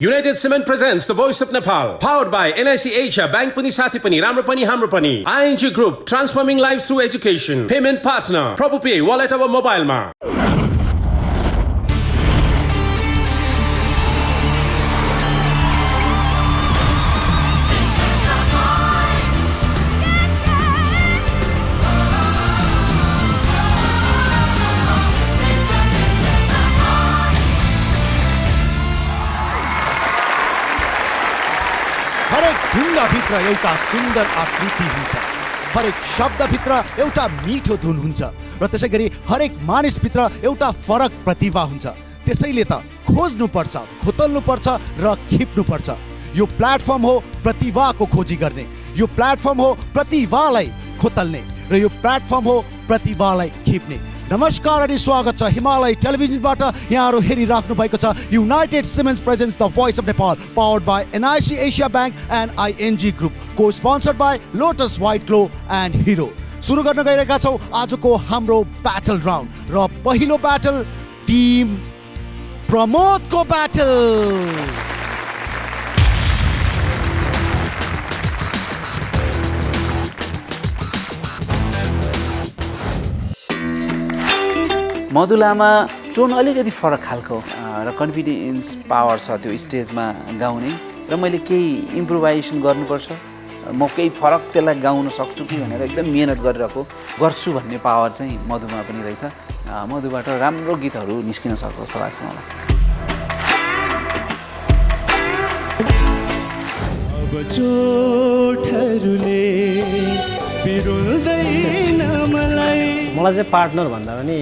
United Cement presents The Voice of Nepal, powered by NIC Asia, Bank Pani Sathi Pani, Ramro Pani, Hamro Pani, ING Group, transforming lives through education, payment partner, ProboPay, wallet over mobile ma. हरेक ढुङ्गाभित्र एउटा सुन्दर आकृति हुन्छ, हरेक शब्दभित्र एउटा मिठो धुन हुन्छ र त्यसै गरी हरेक मानिसभित्र एउटा फरक प्रतिभा हुन्छ। त्यसैले त खोज्नुपर्छ, खोतल्नुपर्छ र खिप्नुपर्छ। यो प्लेटफर्म हो प्रतिभाको खोजी गर्ने, यो प्लेटफर्म हो प्रतिभालाई खोतल्ने र यो प्लेटफर्म हो प्रतिभालाई खिप्ने। नमस्कार अनि स्वागत छ हिमालय टेलिभिजनबाट। यहाँहरू हेरिराख्नु भएको छ United Cements presents the Voice of Nepal, powered by NIC Asia Bank and ING Group, को sponsored by Lotus White Glow and Hero. सुरु गर्न गइरहेका छौँ आजको हाम्रो ब्याटल राउन्ड र पहिलो ब्याटल टिम प्रमोदको ब्याटल। मधु लामा टोन अलिकति फरक खालको र कन्फिडेन्स पावर छ त्यो स्टेजमा गाउने, र मैले केही इम्प्रोभाइजेसन गर्नुपर्छ, म केही फरक त्यसलाई गाउन सक्छु कि भनेर एकदम मिहिनेत गरिरहेको गर्छु भन्ने पावर चाहिँ मधुमा पनि रहेछ। मधुबाट राम्रो गीतहरू निस्किन सक्छ जस्तो लाग्छ मलाई। अब चोटहरूले बिरुल्दैन मलाई। मलाई चाहिँ पार्टनर भन्दा पनि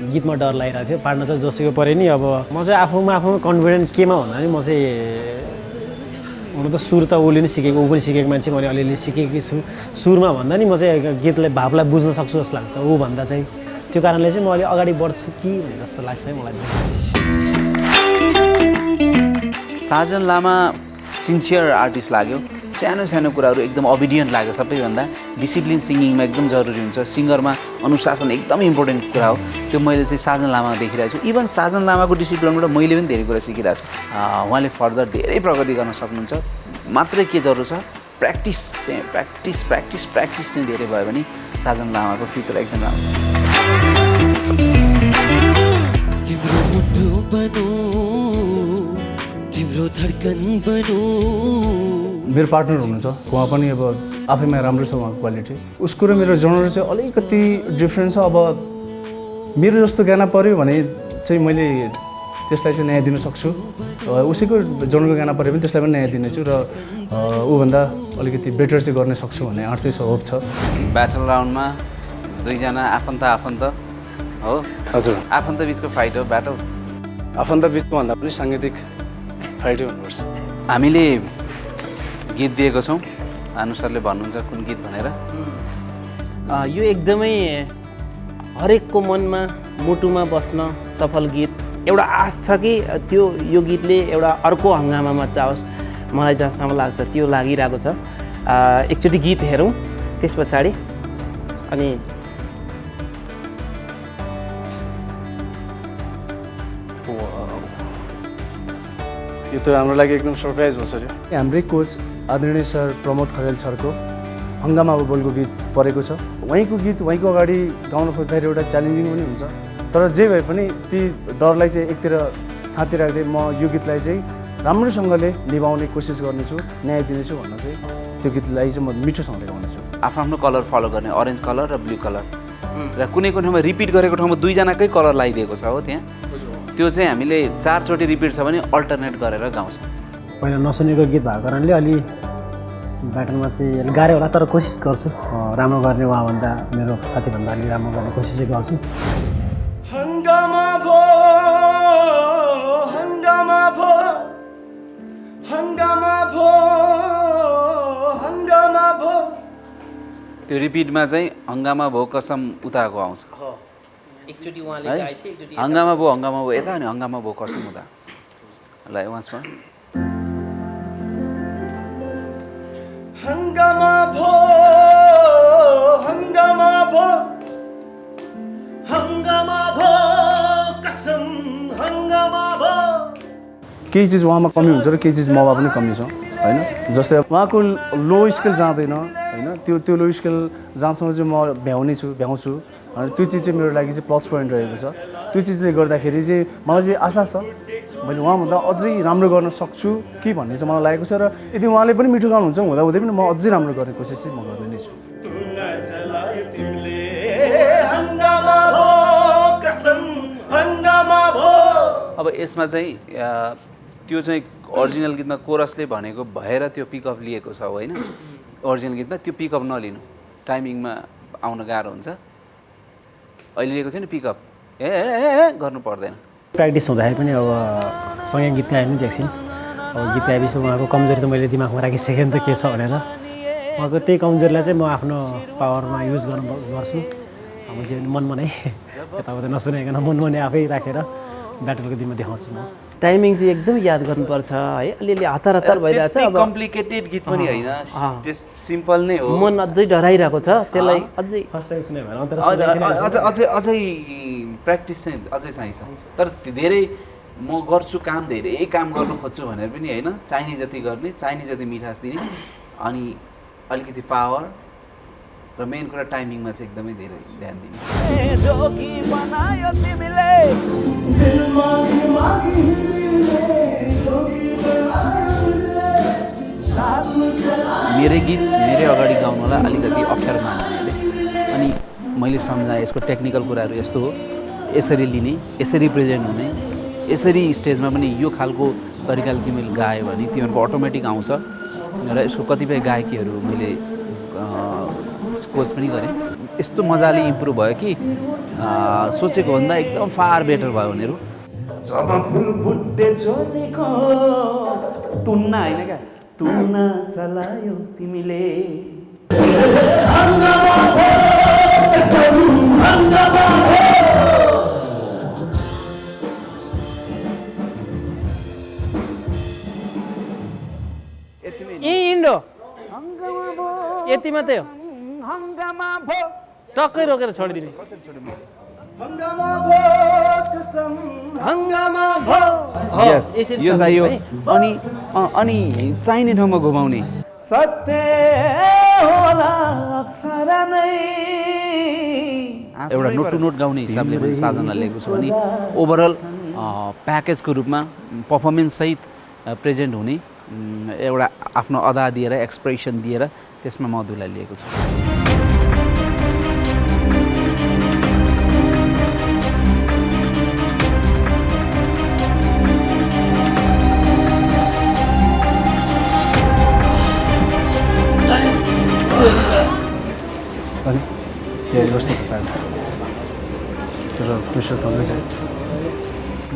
गीतमा डर लागिरहेको थियो। पार्टनर चाहिँ जोसुकै पऱ्यो नि। अब म चाहिँ आफूमा कन्फिडेन्ट केमा भन्दा पनि म चाहिँ हुन त सुर त उसले नि सिकेको, ऊ पनि सिकेको मान्छे, मैले अलिअलि सिकेकै छु। सुरमा भन्दा नि म चाहिँ गीतलाई भावलाई बुझ्न सक्छु जस्तो लाग्छ ऊ भन्दा चाहिँ। त्यो कारणले चाहिँ म अलि अगाडि बढ्छु कि भन्ने जस्तो लाग्छ है मलाई चाहिँ। साजन लामा सिन्सियर आर्टिस्ट लाग्यो। सानो सानो कुराहरू एकदम ओबिडियन्ट लाग्यो। सबैभन्दा डिसिप्लिन सिङ्गिङमा एकदम जरुरी हुन्छ। सिङ्गरमा अनुशासन एकदम इम्पोर्टेन्ट कुरा हो। त्यो मैले चाहिँ साजन लामामा देखिरहेको छु। इभन साजन लामाको डिसिप्लिनबाट मैले पनि धेरै कुरा सिकिरहेको छु। उहाँले फर्दर धेरै प्रगति गर्न सक्नुहुन्छ। मात्रै के जरुरी छ, प्र्याक्टिस चाहिँ प्र्याक्टिस प्र्याक्टिस प्र्याक्टिस चाहिँ धेरै भयो भने साजन लामाको फ्युचर एकदम राम्रो छ। तिम्रो मुटु बनो, तिम्रो धड्कन बनो। मेरो पार्टनर हुनुहुन्छ, उहाँ पनि अब आफैमा राम्रो छ उहाँको क्वालिटी। उसको र मेरो जनर चाहिँ अलिकति डिफ्रेन्ट छ। अब मेरो जस्तो गाना पऱ्यो भने चाहिँ मैले त्यसलाई चाहिँ न्याय दिन सक्छु, उसैको जनरको गाना पऱ्यो भने त्यसलाई पनि न्याय दिनेछु र ऊभन्दा अलिकति बेटर चाहिँ गर्न सक्छु भन्ने आँट चाहिँ होप छ। ब्याटल राउन्डमा दुईजना आफन्त हो। हजुर, आफन्त बिचको फाइट हो ब्याटल। आफन्त बिचको भन्दा पनि साङ्गीतिक फाइटै हुनुपर्छ। हामीले गीत दिएको छौँ, अनुसारले भन्नुहुन्छ कुन गीत भनेर। यो एकदमै हरेकको मनमा मुटुमा बस्न सफल गीत। एउटा आश छ कि त्यो यो गीतले एउटा अर्को हङ्गामामा जाओस्, मलाई जहाँसम्म लाग्छ त्यो लागिरहेको छ। एकचोटि गीत हेरौँ त्यस पछाडि। अनि यो त हाम्रो लागि एकदम सरप्राइज हो सर। हाम्रै कोच आदरणीय सर प्रमोद खरेल सरको हङ्गामा बबलको गीत परेको छ। उहाँको गीत उहाँको अगाडि गाउन खोज्दाखेरि एउटा च्यालेन्जिङ पनि हुन्छ, तर जे भए पनि ती डरलाई चाहिँ एकतिर थाँती राख्दै म यो गीतलाई चाहिँ राम्रोसँगले निभाउने कोसिस गर्नेछु, न्याय दिनेछु भन्न चाहिँ त्यो गीतलाई चाहिँ म मिठोसँगले गाउनेछु। आफ्नो कलर फलो गर्ने, अरेन्ज कलर र ब्लू कलर, र कुनै कुनै ठाउँमा रिपिट गरेको ठाउँमा दुईजनाकै कलर लगाइदिएको छ हो त्यहाँ। त्यो चाहिँ हामीले 4 चोटि रिपिट छ भने अल्टरनेट गरेर गाउँछौँ। पहिला नसुनेको गीत भएको कारणले अलि ब्याटलमा चाहिँ अलिक गाह्रो होला, तर कोसिस गर्छु राम्रो गर्ने। उहाँभन्दा मेरो साथीभन्दा अलि राम्रो गर्ने कोसिस चाहिँ गर्छु। हङ्गामा भो, हङ्गामा भो, हङ्गामा भो, हङ्गामा भो। त्यो रिपिटमा चाहिँ हङ्गामा भो कसम उताको आउँछ। एकचोटि उहाँले गाएपछि एकचोटि हङ्गामा भो यता अनि हङ्गामा भो कसम उता। ल वान्समा हङ्गामा भो, हङ्गामा भो, हङ्गामा भो कसम, हङ्गामा भो। केही चिज उहाँमा कमी हुन्छ र केही चिज ममा पनि कमी छ होइन। जस्तै उहाँको लो स्केल जाँदैन होइन, त्यो लो स्केल जहाँसम्म चाहिँ म भ्याउँछु अनि त्यो चिज चाहिँ मेरो लागि चाहिँ प्लस पोइन्ट रहेको छ। त्यो चिजले गर्दाखेरि चाहिँ मलाई चाहिँ आशा छ मैले उहाँभन्दा अझै राम्रो गर्न सक्छु कि भन्ने चाहिँ मलाई लागेको छ। र यदि उहाँले पनि मिठो गाउनुहुन्छ हुँदाहुँदै पनि म अझै राम्रो गर्ने कोसिस चाहिँ म गर्ने नै छु। अब यसमा चाहिँ त्यो चाहिँ ओरिजिनल गीतमा कोरसले भनेको भएर त्यो पिकअप लिएको छ होइन। ओरिजिनल गीतमा त्यो पिकअप नलिनु, टाइमिङमा आउन गाह्रो हुन्छ। अहिले लिएको छैन पिकअप गर्नु पर्दैन। प्र्याक्टिस हुँदाखेरि पनि अब सँगै गीत गाए पनि एकछिन अब गीत गाएपछि उहाँको कमजोरी त मैले दिमागमा राखिसकेँ नि त के छ भनेर उहाँको त्यही कमजोरीलाई चाहिँ म आफ्नो पावरमा युज गर्छु। अब जे मनमा नै यताउता नसुनाइकन मनमा नै आफै राखेर ब्याटलको दिनमा देखाउँछु म। टाइमिङ चाहिँ एकदम याद गर्नुपर्छ है। अलिअलि हतार हतार भइरहेछ। अब कम्प्लिकेटेड गीत पनि होइन, सिम्पल नै हो। मन अझै डराइरहेको छ त्यसलाई अझै फर्स्ट टाइम सुने भएर अझै प्र्याक्टिस चाहिँ अझै चाहिन्छ। तर धेरै म गर्छु काम, धेरै काम गर्नु खोज्छु भनेर पनि होइन, चाहिने जति गर्ने, चाहिने जति मिठास दिने अनि अलिकति पावर र मेन कुरा टाइमिङमा चाहिँ एकदमै धेरै ध्यान दिने। मेरै गीत मेरै अगाडि गाउनलाई अलिकति अप्ठ्यारो मान्ने अनि मैले सम्झाएँ यसको टेक्निकल कुराहरू यस्तो हो, यसरी लिने, यसरी प्रेजेन्ट हुने, यसरी स्टेजमा पनि यो खालको तरिकाले तिमीले गायो भने तिमीहरूको अटोमेटिक आउँछ। र यसको कतिपय गायकीहरू मैले कोच पनि गरेँ। यस्तो मजाले इम्प्रुभ भयो कि सोचेको भन्दा एकदम फार बेटर भयो उनीहरू। जब फुल बुट्टे छोडेको तुन्ना होइन क्या, तुन्ना चलायो तिमीले इन्डो यति मात्रै हो, टक्कै रोकेर छोडिदिने। यो चाहियो अनि चाहिने ठाउँमा घुमाउने। सत्य होला अप्सरा नै एउटा नोट टु नोट गाउने हिसाबले पनि साधना लिएको छु भने ओभरअल प्याकेजको रूपमा पर्फर्मेन्स सहित प्रेजेन्ट हुने एउटा आफ्नो अदा दिएर एक्सप्रेसन दिएर त्यसमा मधुलाई लिएको छु। तर प्रेसर कमै छ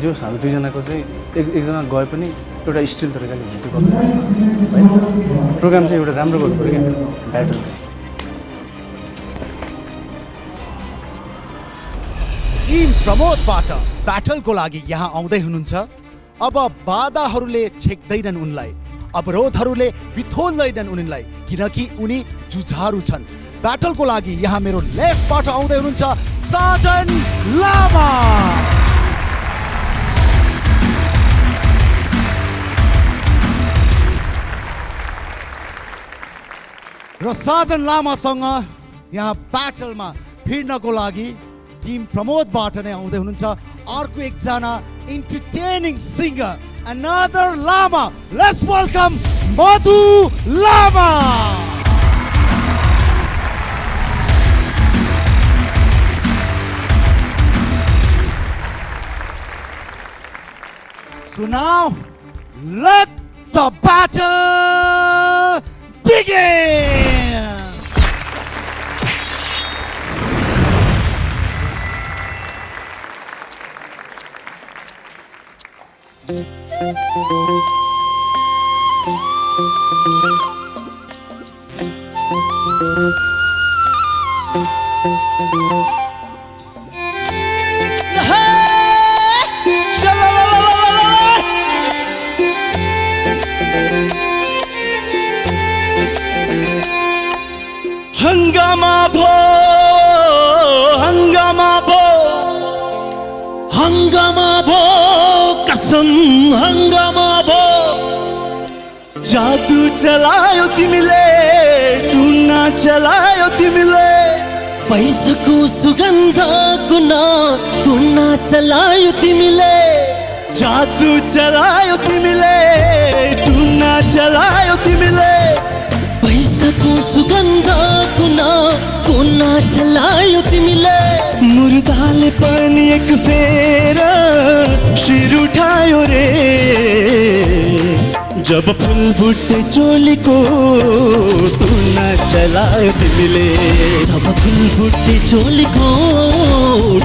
जो हामी दुईजनाको चाहिँ एकजना गए पनि एउटा स्टिल तरिकाले हुने चाहिँ गर्नु है। प्रोग्राम चाहिँ एउटा राम्रो गर्नु पऱ्यो क्या ब्याटल चाहिँ। टिम प्रमोदबाट ब्याटलको लागि यहाँ आउँदै हुनुहुन्छ। अब बाधाहरूले छेक्दैनन् उनलाई, अवरोधहरूले बिथोल्दैनन् उनीलाई, किनकि उनी जुझारु छन्। ब्याटलको लागि यहाँ मेरो लेफ्टबाट आउँदै हुनुहुन्छ साजन लामा। र साजन लामासँग यहाँ ब्याटलमा भिड्नको लागि टिम प्रमोदबाट नै आउँदै हुनुहुन्छ अर्को एकजना entertaining singer, another Lama. Let's welcome Madhu Lama. So now, let the battle begin! हंगामा भो, हंगामा भो, हंगामा भो, कसम कसम हङ्गामा भो जादु चलायो तिमीले टुना चलायो तिमीले पैसाको सुगन्ध गुना टुना चलायो तिमीले जादु चलायो तिमीले टुना चलायो तिमीले पैसाको सुगन्ध गुना टुना चलायो तिमीले मुर्दाले पनि एक फेर शिर उठायो रे जब फुल बुट्टे चोलीको टुना चलायो तिमीले जब फुल बुट्टे चोलीको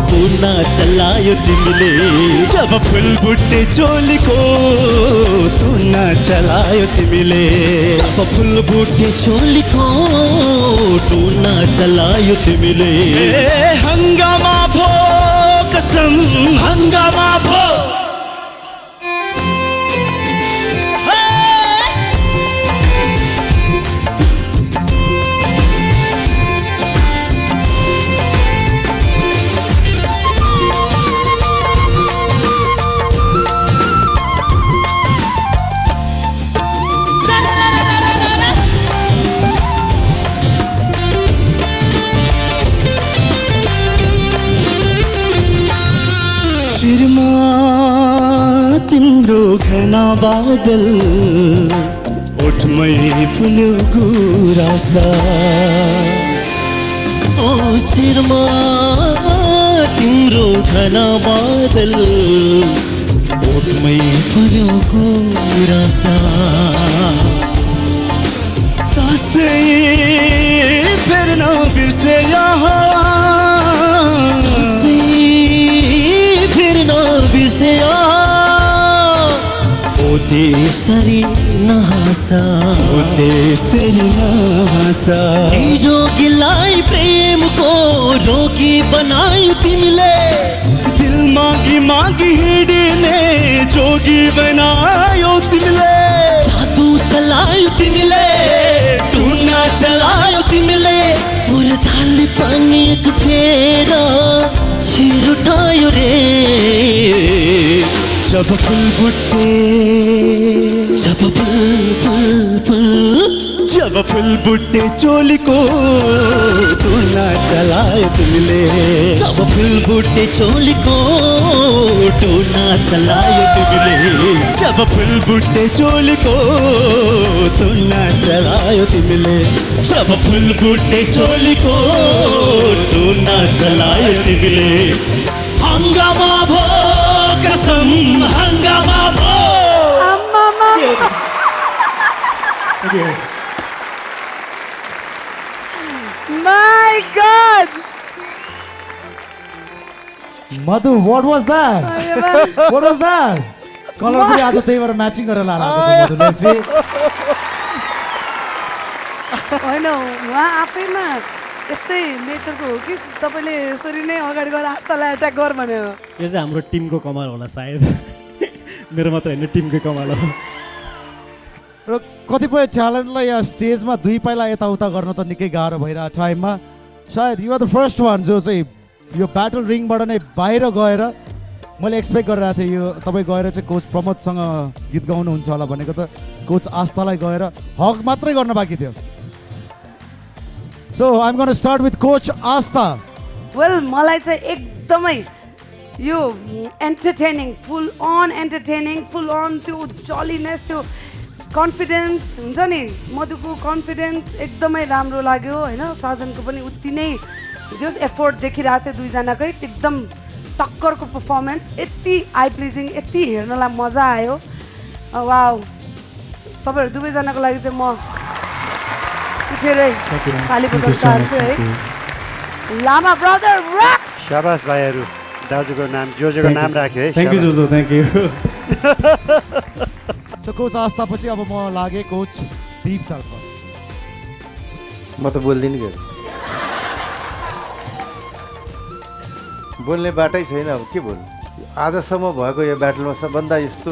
टुना चलायो तिमीले जब फुल बुट्टे चोलीको टुना चलायो तिमीले जब फुल बुट्टे चोलीको टुना चलायो तिमीले हङ्गामा भो कसम हङ्गामा भो शिरमा तिम्रो घना बादल ओठमै फुल्यो गुरासा ओ शिरमा तिम्रो घना बादल ओठमै फुल्यो गुरासा दसैँ फेर नबिर्से यहाँ बिर्सिया ओ त्यसरी नहाँसा ओ त्यसरी नहाँसा रोगीलाई प्रेमको रोगी बनायो तिमीले दिल मागी मागी हिँड्ने जोगी बनायो तिमीले जादु चलायो तिमीले टुना चलायो तिमीले मुर्दाले पनि एक फेर शिर उठायो रे जब फुल बुट्टे जब जब फुल बुट्टे चोलीको टुना चलायो तिमीले जब फुल बुट्टे चोलीको टुना चलायो तिमीले जब फुल बुट्टे चोलीको टुना चलायो तिमीले जब फुल बुट्टे चोलीको टुना चलायो तिमीले हङ्गामा भो कसम हङ्गामा भो My God! Madhu what was that? What was that? Colour पनि आज त्यही भएर म्याचिङ गरेर लाएर आएको छ मधुले चाहिँ होइन उहाँ आफैमा यस्तै नेचरको हो कि तपाईँले यसरी नै अगाडि गएर आस्थालाई एट्याक गर भन्यो यो चाहिँ हाम्रो टिमको कमाल होला सायद मेरो मात्र होइन टिमकै कमाल हो र कतिपय ट्यालेन्टलाई यहाँ स्टेजमा दुई पाइला यताउता गर्न त निकै गाह्रो भइरहेको टाइममा सायद you are the first one जो चाहिँ यो ब्याटल रिङबाट नै बाहिर गएर मैले एक्सपेक्ट गरिरहेको थिएँ यो तपाईँ गएर चाहिँ कोच प्रमोदसँग गीत गाउनुहुन्छ होला भनेको त कोच आस्थालाई गएर हक मात्रै गर्न बाँकी थियो सो I am gonna start with coach Aastha well मलाई चाहिँ एकदमै यो एन्टरटेनिङ फुल अन त्यो जलिनेस त्यो कन्फिडेन्स हुन्छ नि मधुको कन्फिडेन्स एकदमै राम्रो लाग्यो होइन साजनको पनि उति नै जस एफोर्ट देखिरहेको थियो दुईजनाकै एकदम टक्करको पर्फर्मेन्स यति आई प्लिजिङ यति हेर्नलाई मजा आयो वाउ तपाईँहरू दुवैजनाको लागि चाहिँ म उठेरै खाली बजाउन चाहन्छु है लामा ब्रदर रक शाबास भाइहरू दाजुको नाम जोजोको नाम राख्यो है थ्याङ्क यू जोजो थ्याङ्क यू सो कोच आस्था पछि अब म लागे कोच दीपतर्फ म त बोल्दिनँ के बोल्ने बाटै छैन अब के बोल्नु आजसम्म भएको यो ब्याटलमा सबभन्दा यस्तो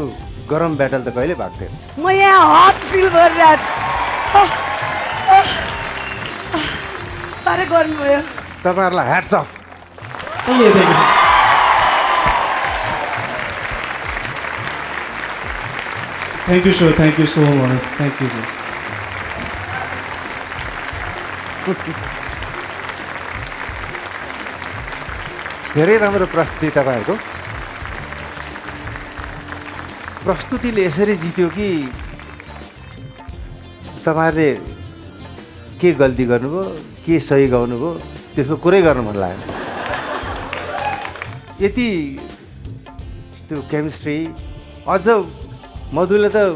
गरम ब्याटल त कहिले भएको थिएन म यहाँ हट फिल गरिरहेको छु साह्रै गर्नुभयो तपाईँहरूलाई hats off thank you sir, thank you so much, thank you sir. धेरै राम्रो प्रस्तुति तपाईँहरूको। प्रस्तुतिले यसरी जित्यो कि तपाईँहरूले के गल्ती गर्नुभयो, के सही गाउनुभयो, त्यसको कुरै गर्नु मन लागेन। यति त्यो केमिस्ट्री, अझ मधुले त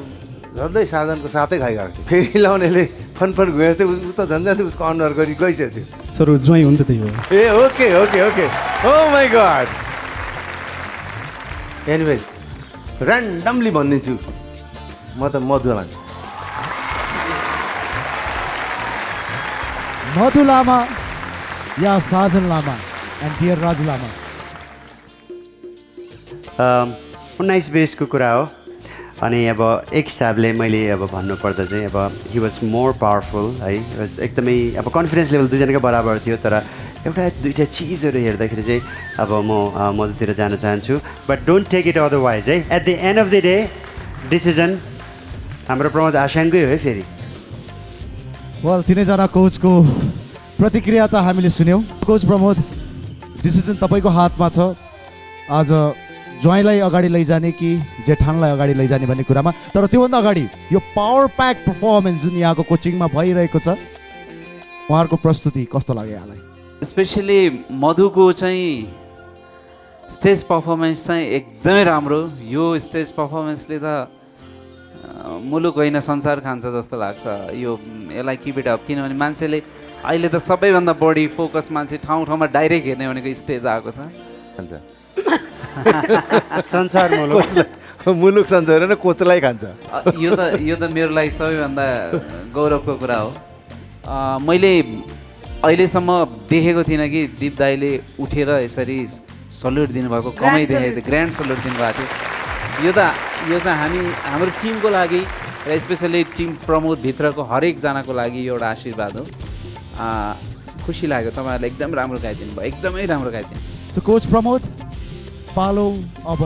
झन्डै साधनको साथै खाइगएको थियो। फेरि लाउनेले फनफन गएको थियो, ऊ त झन्झट उसको अनुहार गरी गइसकेको थियो। सर ज्वाइँ हो नि त त्यही हो। ए okay okay okay, oh my God. Anyways randomly भनिदिन्छु, म त मधुलाई। मधु लामा या साजन लामा एन्ड डियर राजु लामा? 1920 को कुरा हो अनि अब एक हिसाबले मैले अब भन्नुपर्दा चाहिँ अब हि वाज मोर पावरफुल है, एकदमै अब कन्फिडेन्स लेभल दुईजनाकै बराबर थियो। तर एउटा दुईवटा चिजहरू हेर्दाखेरि चाहिँ अब म मधुतिर जान चाहन्छु, but don't take it otherwise है। At the end of the day decision हाम्रो प्रमोद आसाङकै हो है। फेरि वेल, तिनैजना कोचको प्रतिक्रिया त हामीले सुन्यौँ। कोच प्रमोद, डिसिजन तपाईँको हातमा छ। आज ज्वाइँलाई अगाडि लैजाने कि जेठानलाई अगाडि लैजाने भन्ने कुरामा। तर त्योभन्दा अगाडि यो पावर प्याक पर्फर्मेन्स जुन यहाँको कोचिङमा भइरहेको छ, उहाँहरूको प्रस्तुति कस्तो लाग्यो यहाँलाई? स्पेसली मधुको चाहिँ स्टेज पर्फर्मेन्स चाहिँ एकदमै राम्रो। यो स्टेज पर्फर्मेन्सले त मुलुक होइन संसार खान्छ जस्तो लाग्छ। यो यसलाई किप इट अप, किनभने मान्छेले अहिले त सबैभन्दा बढी फोकस मान्छे ठाउँ ठाउँमा डाइरेक्ट हेर्ने भनेको स्टेज आएको छ। संसार मुलुक संसार होइन, कोचलाई खान्छ। यो त मेरो लागि सबैभन्दा गौरवको कुरा हो। मैले अहिलेसम्म देखेको थिइनँ कि दिप दाईले उठेर यसरी सल्युट दिनुभएको, कमै देखेको थियो। ग्रान्ड सल्युट दिनुभएको थियो। यो चाहिँ हाम्रो टिमको लागि र स्पेसली टिम प्रमोदभित्रको हरेकजनाको लागि एउटा आशीर्वाद हो। खुसी लाग्यो, तपाईँहरूले एकदम राम्रो गाइदिनु भयो, एकदमै राम्रो गाइदिनु। सो कोच प्रमोद, पालो अब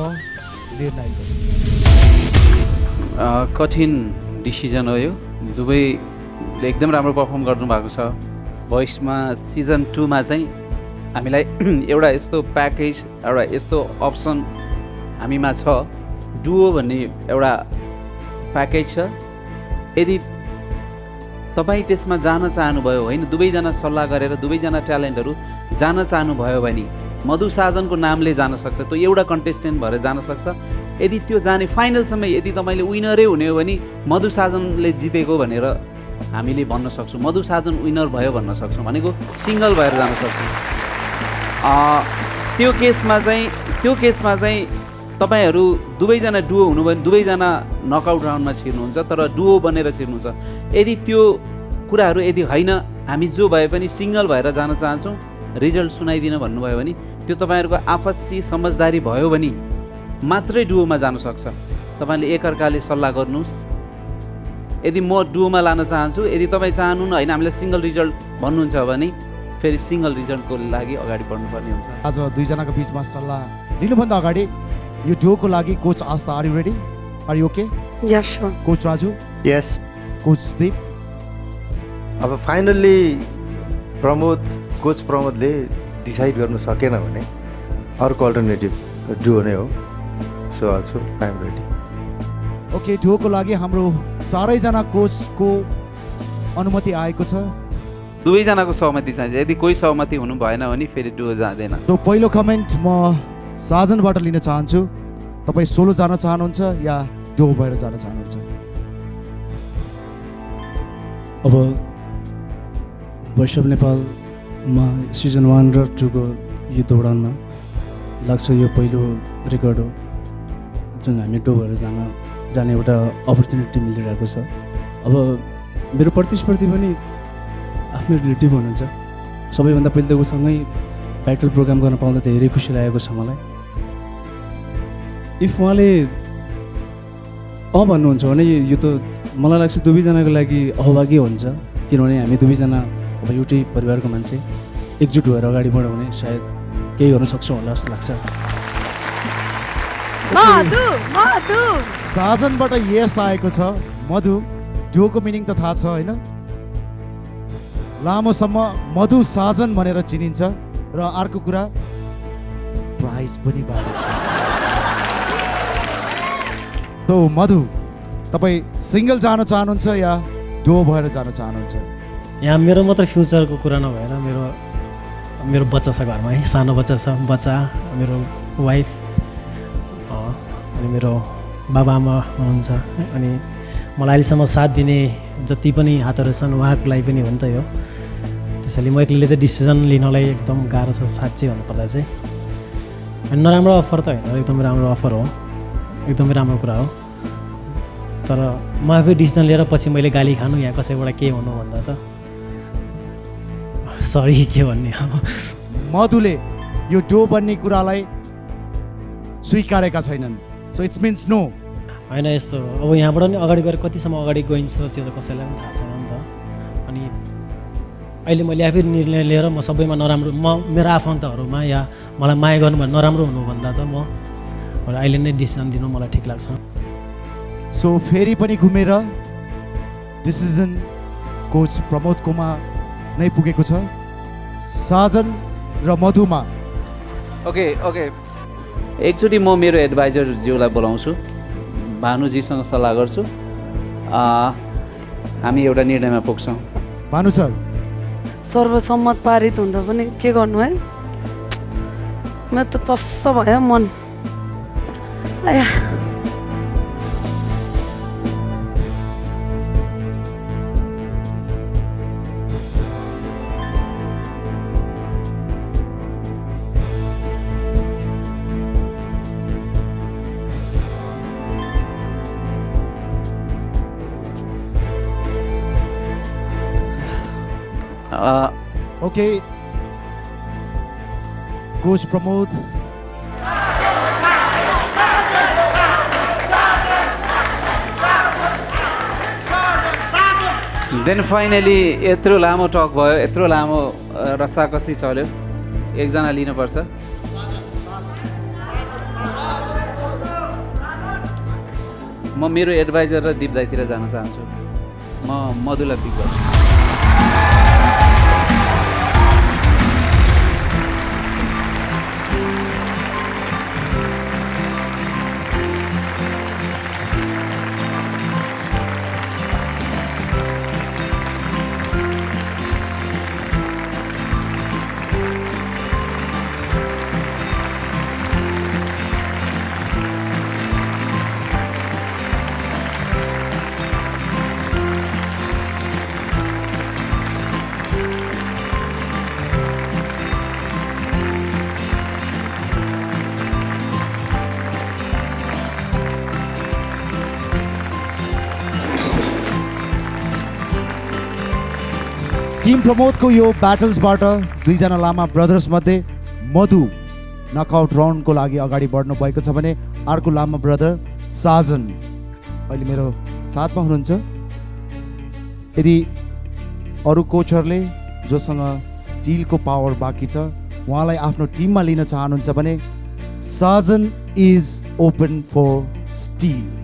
निर्णय। कठिन डिसिजन हो यो। दुवैले एकदम राम्रो पर्फर्म गर्नुभएको छ। भोइसमा सिजन 2 मा चाहिँ हामीलाई एउटा यस्तो प्याकेज, एउटा यस्तो अप्सन हामीमा छ, डुओ भन्ने एउटा प्याकेज छ। यदि तपाईँ त्यसमा जान चाहनुभयो, होइन दुवैजना सल्लाह गरेर दुवैजना ट्यालेन्टहरू जान चाहनुभयो भने मधु साजनको नामले जान सक्छ, त्यो एउटा कन्टेस्टेन्ट भएर जान सक्छ। यदि त्यो जाने फाइनलसम्म यदि तपाईँले विनरै हुने हो भने मधु साजनले जितेको भनेर हामीले भन्न सक्छौँ, मधु साजन विनर भयो भन्न सक्छौँ, भनेको सिङ्गल भएर जान सक्छौँ। त्यो केसमा चाहिँ तपाईँहरू दुवैजना डुओ हुनुभयो भने दुवैजना नकआउट राउन्डमा छिर्नुहुन्छ, तर डुओ बनेर छिर्नुहुन्छ। यदि त्यो कुराहरू यदि होइन, हामी जो भए पनि सिङ्गल भएर जान चाहन्छौँ, रिजल्ट सुनाइदिन भन्नुभयो भने त्यो तपाईँहरूको आपसी समझदारी भयो भने मात्रै डुओमा जान सक्छ। तपाईँले एकअर्काले सल्लाह गर्नुहोस्। यदि म डुओमा लान चाहन्छु, यदि तपाईँ चाहनुहुन्न होइन हामीलाई सिङ्गल रिजल्ट भन्नुहुन्छ भने फेरि सिङ्गल रिजल्टको लागि अगाडि बढ्नुपर्ने हुन्छ। आज दुईजनाको बिचमा सल्लाह लिनुभन्दा अगाडि यो डुओको लागि coach Aastha, are you ready? Are you okay? Yes sure. Coach Raju? Yes. Coach Deep? अब फाइनल्ली कोच प्रमोदले डिसाइड गर्नु सकेन भने अर्को अल्टरनेटिभ डुओ नै हो। So also I am ready. Okay, डुओको लागि हाम्रो चारैजना कोचको अनुमति आएको छ। दुवैजनाको सहमति चाहिन्छ। यदि कोही सहमति हुनु भएन भने फेरि डुओ जाँदैन। तो पहिलो कमेन्ट म साजनबाट लिन चाहन्छु। तपाईँ सोलो जान चाहनुहुन्छ या डुओ भएर जान चाहनुहुन्छ? अब भोइस अफ नेपालमा सिजन 1 र 2 को यो दौडानमा लाग्छ यो पहिलो रेकर्ड हो जुन हामी डुओ भएर जाने एउटा अपर्च्युनिटी मिलिरहेको छ। अब मेरो प्रतिस्पर्धी पनि आफ्नो रिलेटिभ हुनुहुन्छ। सबैभन्दा पहिले त उसँगै ब्याटल प्रोग्राम गर्न पाउँदा धेरै खुसी लागेको छ मलाई। इफ उहाँले भन्नुहुन्छ भने यो त मलाई लाग्छ दुवैजनाको लागि अभागी हुन्छ, किनभने हामी दुवैजना अब एउटै परिवारको मान्छे एकजुट भएर अगाडि बढ्यो भने सायद केही गर्न सक्छौँ होला जस्तो लाग्छ। साजनबाट यस आएको छ। मधु डुओको मिनिङ त थाहा छ होइन? लामोसम्म मधु साजन भनेर चिनिन्छ र अर्को कुरा प्राइज पनि बाँडिन्छ। तो मधु तपाईँ सिङ्गल जान चाहनुहुन्छ या डुओ भएर जान चाहनुहुन्छ? यहाँ मेरो मात्र फ्युचरको कुरा नभएर मेरो बच्चा छ घरमा है, सानो बच्चा छ, मेरो वाइफ अनि मेरो बाबाआमा हुनुहुन्छ। अनि मलाई अहिलेसम्म साथ दिने जति पनि हातहरू छन् उहाँको लागि पनि हो नि त यो। त्यसैले म एक्लैले चाहिँ डिसिजन लिनलाई एकदम गाह्रो छ साँच्चै भन्नुपर्दा चाहिँ। अनि नराम्रो अफर त होइन, एकदमै राम्रो अफर हो, एकदमै राम्रो कुरा हो। तर म आफै डिसिजन लिएर पछि मैले गाली खानु या कसैबाट के हुनु भन्दा त सरी के भन्ने अब। मधुले यो डो बन्ने कुरालाई स्वीकारेका छैनन्, सो इट्स मिन्स नो होइन। यस्तो अब यहाँबाट नि अगाडि गएर कतिसम्म अगाडि गइन्छ त्यो त कसैलाई पनि थाहा छैन नि त। अनि अहिले मैले आफै निर्णय लिएर म सबैमा नराम्रो, मेरो आफन्तहरूमा या मलाई माया गर्नु भने नराम्रो हुनुभन्दा त म अहिले नै डिसिजन दिनु मलाई ठिक लाग्छ। सो फेरि पनि घुमेर डिसिजन कोच प्रमोदकोमा नै पुगेको छ, साजन र मधुमा। ओके एकचोटि म मेरो एडभाइजर ज्यूलाई बोलाउँछु, भानुजीसँग सल्लाह गर्छु, हामी एउटा निर्णयमा पुग्छौँ। भानु सर, सर्वसम्मत पारित हुँदा पनि के गर्नु है? मेरो त चस्स भयो मन। आया okay coach Pramod, then finally यत्रो लामो टक भयो, यत्रो लामो रसाकसी चल्यो, एकजना लिनुपर्छ। म मेरो एडभाइजर र दिप दाइतिर जान चाहन्छु। म मधुलाई पिक गर्छु। टिम प्रमोदको यो ब्याटल्सबाट दुईजना लामा ब्रदर्स मध्ये मधु नकआउट राउन्डको लागि अगाडि बढ्नु भएको छ भने अर्को लामा ब्रदर साजन अहिले मेरो साथमा हुनुहुन्छ। यदि अरू कोचहरूले जोसँग स्टिलको पावर बाँकी छ उहाँलाई आफ्नो टिममा लिन चाहनुहुन्छ भने Sajan is open for steal.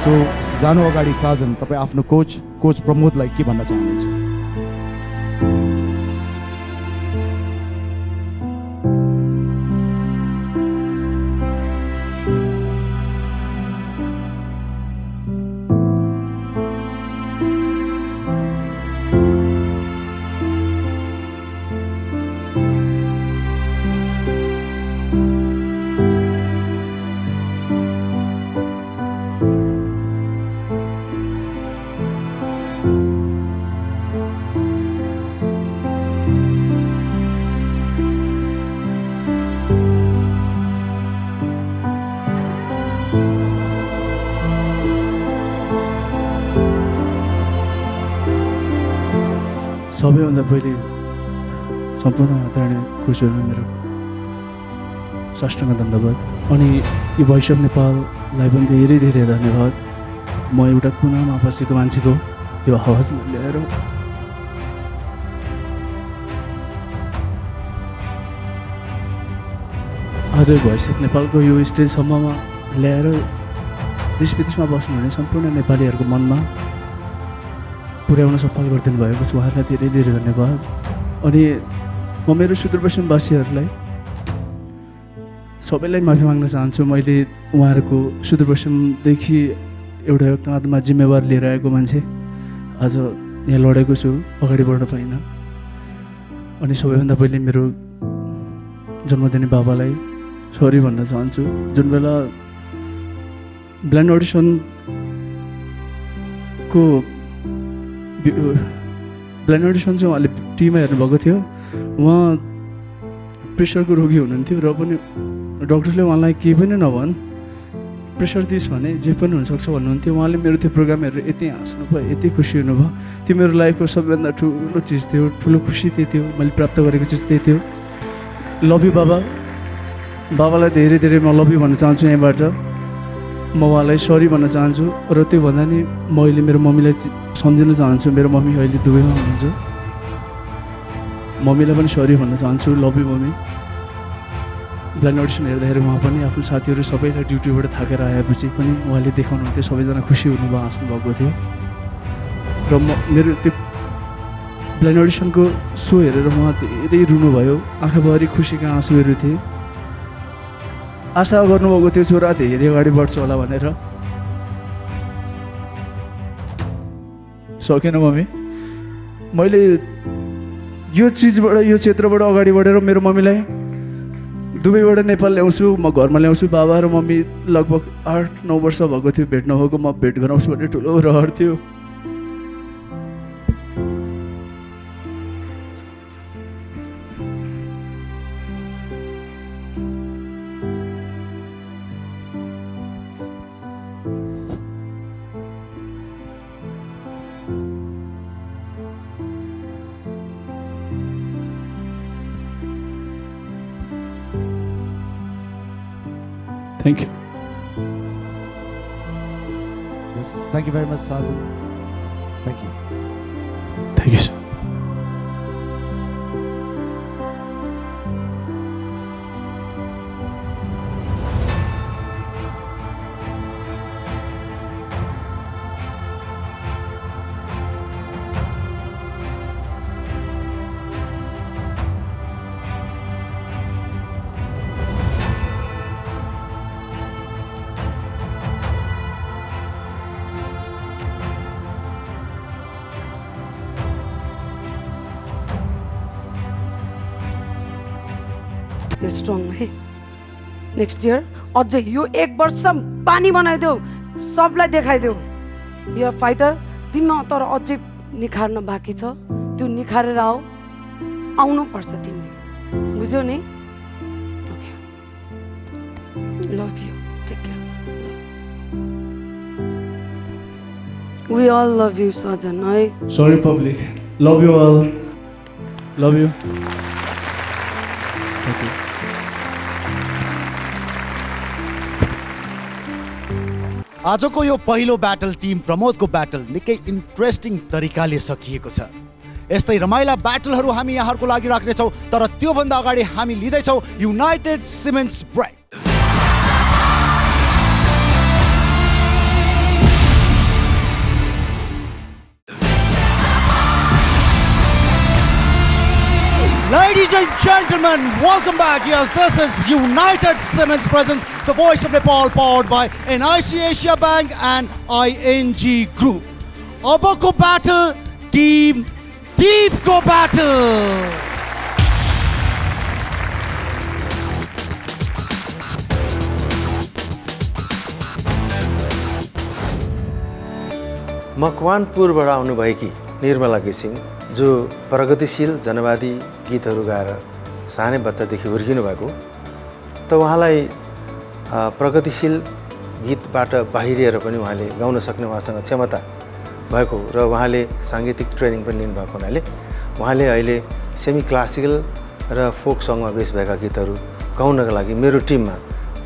So जानु अगाडि साजन तपाईँ आफ्नो कोच प्रमोदलाई के भन्न चाहनुहुन्छ? सबैभन्दा पहिले सम्पूर्ण आदरणीय कोचहरूलाई मेरो साष्टाङ्ग धन्यवाद अनि यो भोइस अफ नेपाललाई पनि धेरै धेरै धन्यवाद। म एउटा कुनामा बसेको मान्छेको यो आवाजमा ल्याएर आज भोइस अफ नेपालको यो स्टेजसम्ममा ल्याएर देश विदेशमा बस्नुहुने सम्पूर्ण नेपालीहरूको मनमा पुर्याउन सफल गरिदिनु भएको छ। उहाँहरूलाई धेरै धेरै धन्यवाद। अनि म मेरो सुदूरपश्चिमवासीहरूलाई सबैलाई माफी माग्न चाहन्छु। मैले उहाँहरूको सुदूरपश्चिमदेखि एउटा काँधमा जिम्मेवार लिएर आएको मान्छे आज यहाँ लडेको छु, अगाडि बढ्न पाइनँ। अनि सबैभन्दा पहिले मेरो जन्मदिने बाबालाई सरी भन्न चाहन्छु। जुन बेला ब्लाइन्ड अडिसन चाहिँ उहाँले टिममा हेर्नुभएको थियो। उहाँ प्रेसरको रोगी हुनुहुन्थ्यो र पनि डक्टरले उहाँलाई केही पनि नभन्, प्रेसर दिइस् भने जे पनि हुनसक्छ भन्नुहुन्थ्यो। उहाँले मेरो त्यो प्रोग्राम हेरेर यति हाँस्नु भयो, यति खुसी हुनुभयो। त्यो मेरो लाइफको सबैभन्दा ठुलो चिज थियो, ठुलो खुसी त्यही थियो, मैले प्राप्त गरेको चिज त्यही थियो। लभ यु बाबा। बाबालाई धेरै धेरै म लभ यु भन्न चाहन्छु। यहाँबाट म उहाँलाई सरी भन्न चाहन्छु। र त्यो भन्दा नि म अहिले मेरो मम्मीलाई सम्झिन चाहन्छु। मेरो मम्मी अहिले दुबईमा हुनुहुन्छ। मम्मीलाई पनि सरी भन्न चाहन्छु। Love you mummy. Blind audition हेर्दाखेरि उहाँ पनि आफ्नो साथीहरू सबैलाई ड्युटीबाट थाकेर आएपछि पनि उहाँले देखाउनुहुन्थ्यो, सबैजना खुसी हुनुभयो, हाँस्नु भएको थियो। र मेरो त्यो ब्लाइन्ड अडिसनको सो हेरेर उहाँ धेरै रुनुभयो, आँखाभरि खुसीका आँसुहरू थिए। आशा गर्नुभएको थियो छोरा धेरै अगाडि बढ्छ होला भनेर। सकेन मम्मी। मैले यो चिजबाट, यो क्षेत्रबाट अगाडि बढेर मेरो मम्मीलाई दुबईबाट नेपाल ल्याउँछु, म घरमा ल्याउँछु। बाबा र मम्मी लगभग 8-9 वर्ष भएको थियो भेट नभएको। म भेट गराउँछु भन्ने ठुलो रहर थियो। Thank you. Yes, thank you very much, Sajan. Thank you. Thank you, sir. यो स्ट्रङ है। नेक्स्ट इयर अझै यो 1 वर्ष पानी बनाइदेऊ, सबलाई देखाइदेऊ। यो फाइटर तिमीमा तर अझै निखार्न बाँकी छ, त्यो निखारेर आउनु पर्छ तिमीले, बुझ्यौ नि? Okay, love you, take care. We all love you Sajan है। Sorry public. Love you all. Love you. Thank you. आजको यो पहिलो ब्याटल टिम प्रमोदको ब्याटल निकै इन्ट्रेस्टिङ तरिकाले सकिएको छ। यस्तै रमाइला ब्याटलहरू हामी यहाँहरूको लागि राख्नेछौँ, तर त्योभन्दा अगाडि हामी लिँदैछौँ United Cements break. Ladies and gentlemen, welcome back. Yes, this is United Cements presents the Voice of Nepal, powered by NIC Asia Bank and ING Group. Abako battle, Team Deepko battle. मकवानपुरबाट आउनुभएकी निर्मला घिसिङ, जो प्रगतिशील जनवादी गीतहरू गाएर सानै बच्चादेखि हुर्किनु भएको, त उहाँलाई प्रगतिशील गीतबाट बाहिरिएर पनि उहाँले गाउन सक्ने उहाँसँग क्षमता भएको र उहाँले साङ्गीतिक ट्रेनिङ पनि लिनुभएको हुनाले उहाँले अहिले सेमी क्लासिकल र फोक सङमा बेस भएका गीतहरू गाउनका लागि मेरो टिममा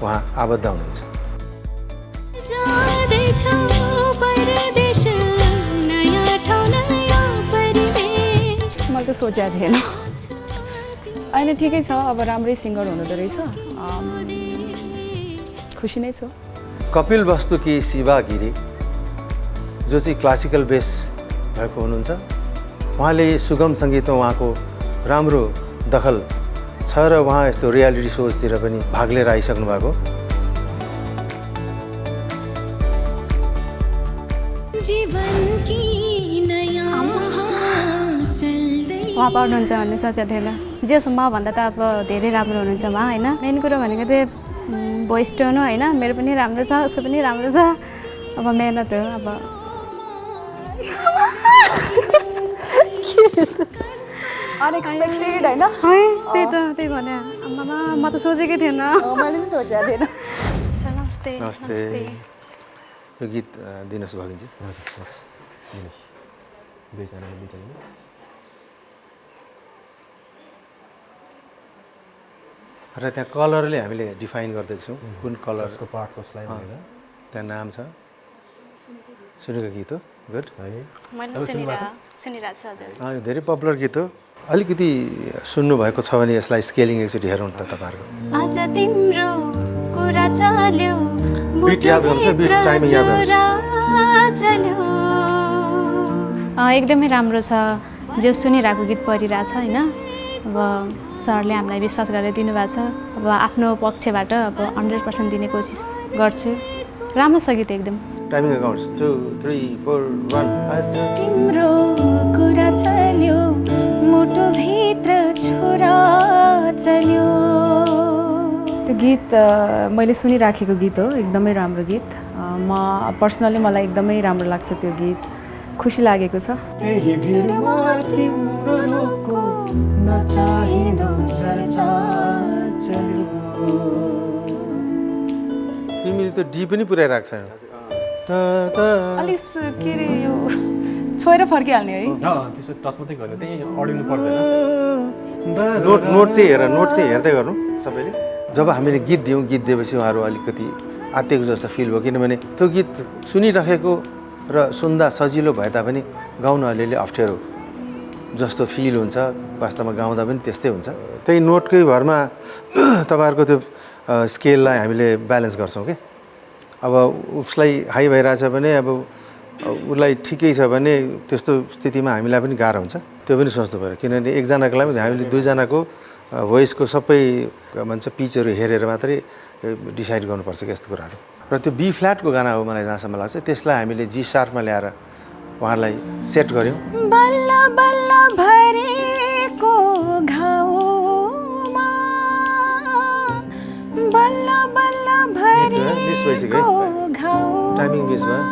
उहाँ आबद्ध हुनुहुन्छ। त सोचेको थिएन होइन ठिकै छ अब राम्रै सिङ्गर हुनुहुँदो रहेछ खुसी नै छु कपिल वस्तु कि शिवा गिरी जो चाहिँ क्लासिकल बेस भएको हुनुहुन्छ उहाँले सुगम सङ्गीतमा उहाँको राम्रो दखल छ र उहाँ यस्तो रियालिटी सोजतिर पनि भाग लिएर आइसक्नु भएको उहाँ पाउनुहुन्छ भन्ने सोचेको थिएन जेसो मभन्दा त अब धेरै राम्रो हुनुहुन्छ उहाँ होइन मेन कुरो भनेको चाहिँ भोइस टोन हो होइन मेरो पनि राम्रो छ उसको पनि राम्रो छ अब मेहनत हो अब अनएक्सपेक्टेड होइन त्यही भने आमामा म त सोचेकै थिएन मैले पनि सोचेको थिएन सर नमस्ते नमस्ते यो गीत दिनुहोस् भगिनीजी र त्यहाँ कलरले हामीले डिफाइन गर्दैछौँ छौँ कुन कलरको पार्ट कसलाई त्यहाँ नाम छ सुनेको गीत हो गुड सुनिरहेको छु हजुर यो धेरै पपुलर गीत हो अलिकति सुन्नुभएको छ भने यसलाई स्केलिङ एकचोटि हेरौँ त तपाईँहरूको आज तिम्रो कुरा चल्यो बिट याद गर्छ बिट टाइमिङ याद गर्छ एकदमै राम्रो छ जो सुनिरहेको गीत परिरहेछ होइन अब सरले हामीलाई विश्वास गरेर दिनुभएको छ अब आफ्नो पक्षबाट अब 100% दिने कोसिस गर्छु राम्रो छ गीत एकदम टाइमिङ अकाउन्ट्स 2 3 4 1 आज तिम्रो कुरा चल्यो मुटु भित्र छोरा चल्यो त्यो गीत मैले सुनिराखेको गीत हो एकदमै राम्रो गीत म पर्सनली मलाई एकदमै राम्रो लाग्छ त्यो गीत खुसी लागेको छ तिमीले त डी पनि पुऱ्याइरहेको छैन अलिक के अरे यो छोएर फर्किहाल्ने है त्यसो टच मात्रै गर्नु त्यही अडिनु पर्दैन नोट चाहिँ हेर्दै गर्नु सबैले जब हामीले गीत दियौँ गीत दिएपछि उहाँहरू अलिकति आत्तिएको जस्तो फिल भयो किनभने त्यो गीत सुनिराखेको र सुन्दा सजिलो भए तापनि गाउन अलिअलि अप्ठ्यारो जस्तो फिल हुन्छ वास्तवमा गाउँदा पनि त्यस्तै हुन्छ त्यही नोटकै भरमा तपाईँहरूको त्यो स्केललाई हामीले ब्यालेन्स गर्छौँ कि अब उसलाई हाई भइरहेछ भने अब उसलाई ठिकै छ भने त्यस्तो स्थितिमा हामीलाई पनि गाह्रो हुन्छ त्यो पनि सोच्नु पऱ्यो किनभने एकजनाको लागि हामीले दुईजनाको भोइसको सबै भन्छ पिचहरू हेरेर मात्रै डिसाइड गर्नुपर्छ कि यस्तो कुराहरू र त्यो बी फ्ल्याटको गाना हो मलाई जहाँसम्म लाग्छ त्यसलाई हामीले जी शार्पमा ल्याएर उहाँलाई सेट गऱ्यौँ बल्ल बल्ल भरेको घाउमा बल्ल बल्ल भरेको घाउ टाइमिङ मिस भयो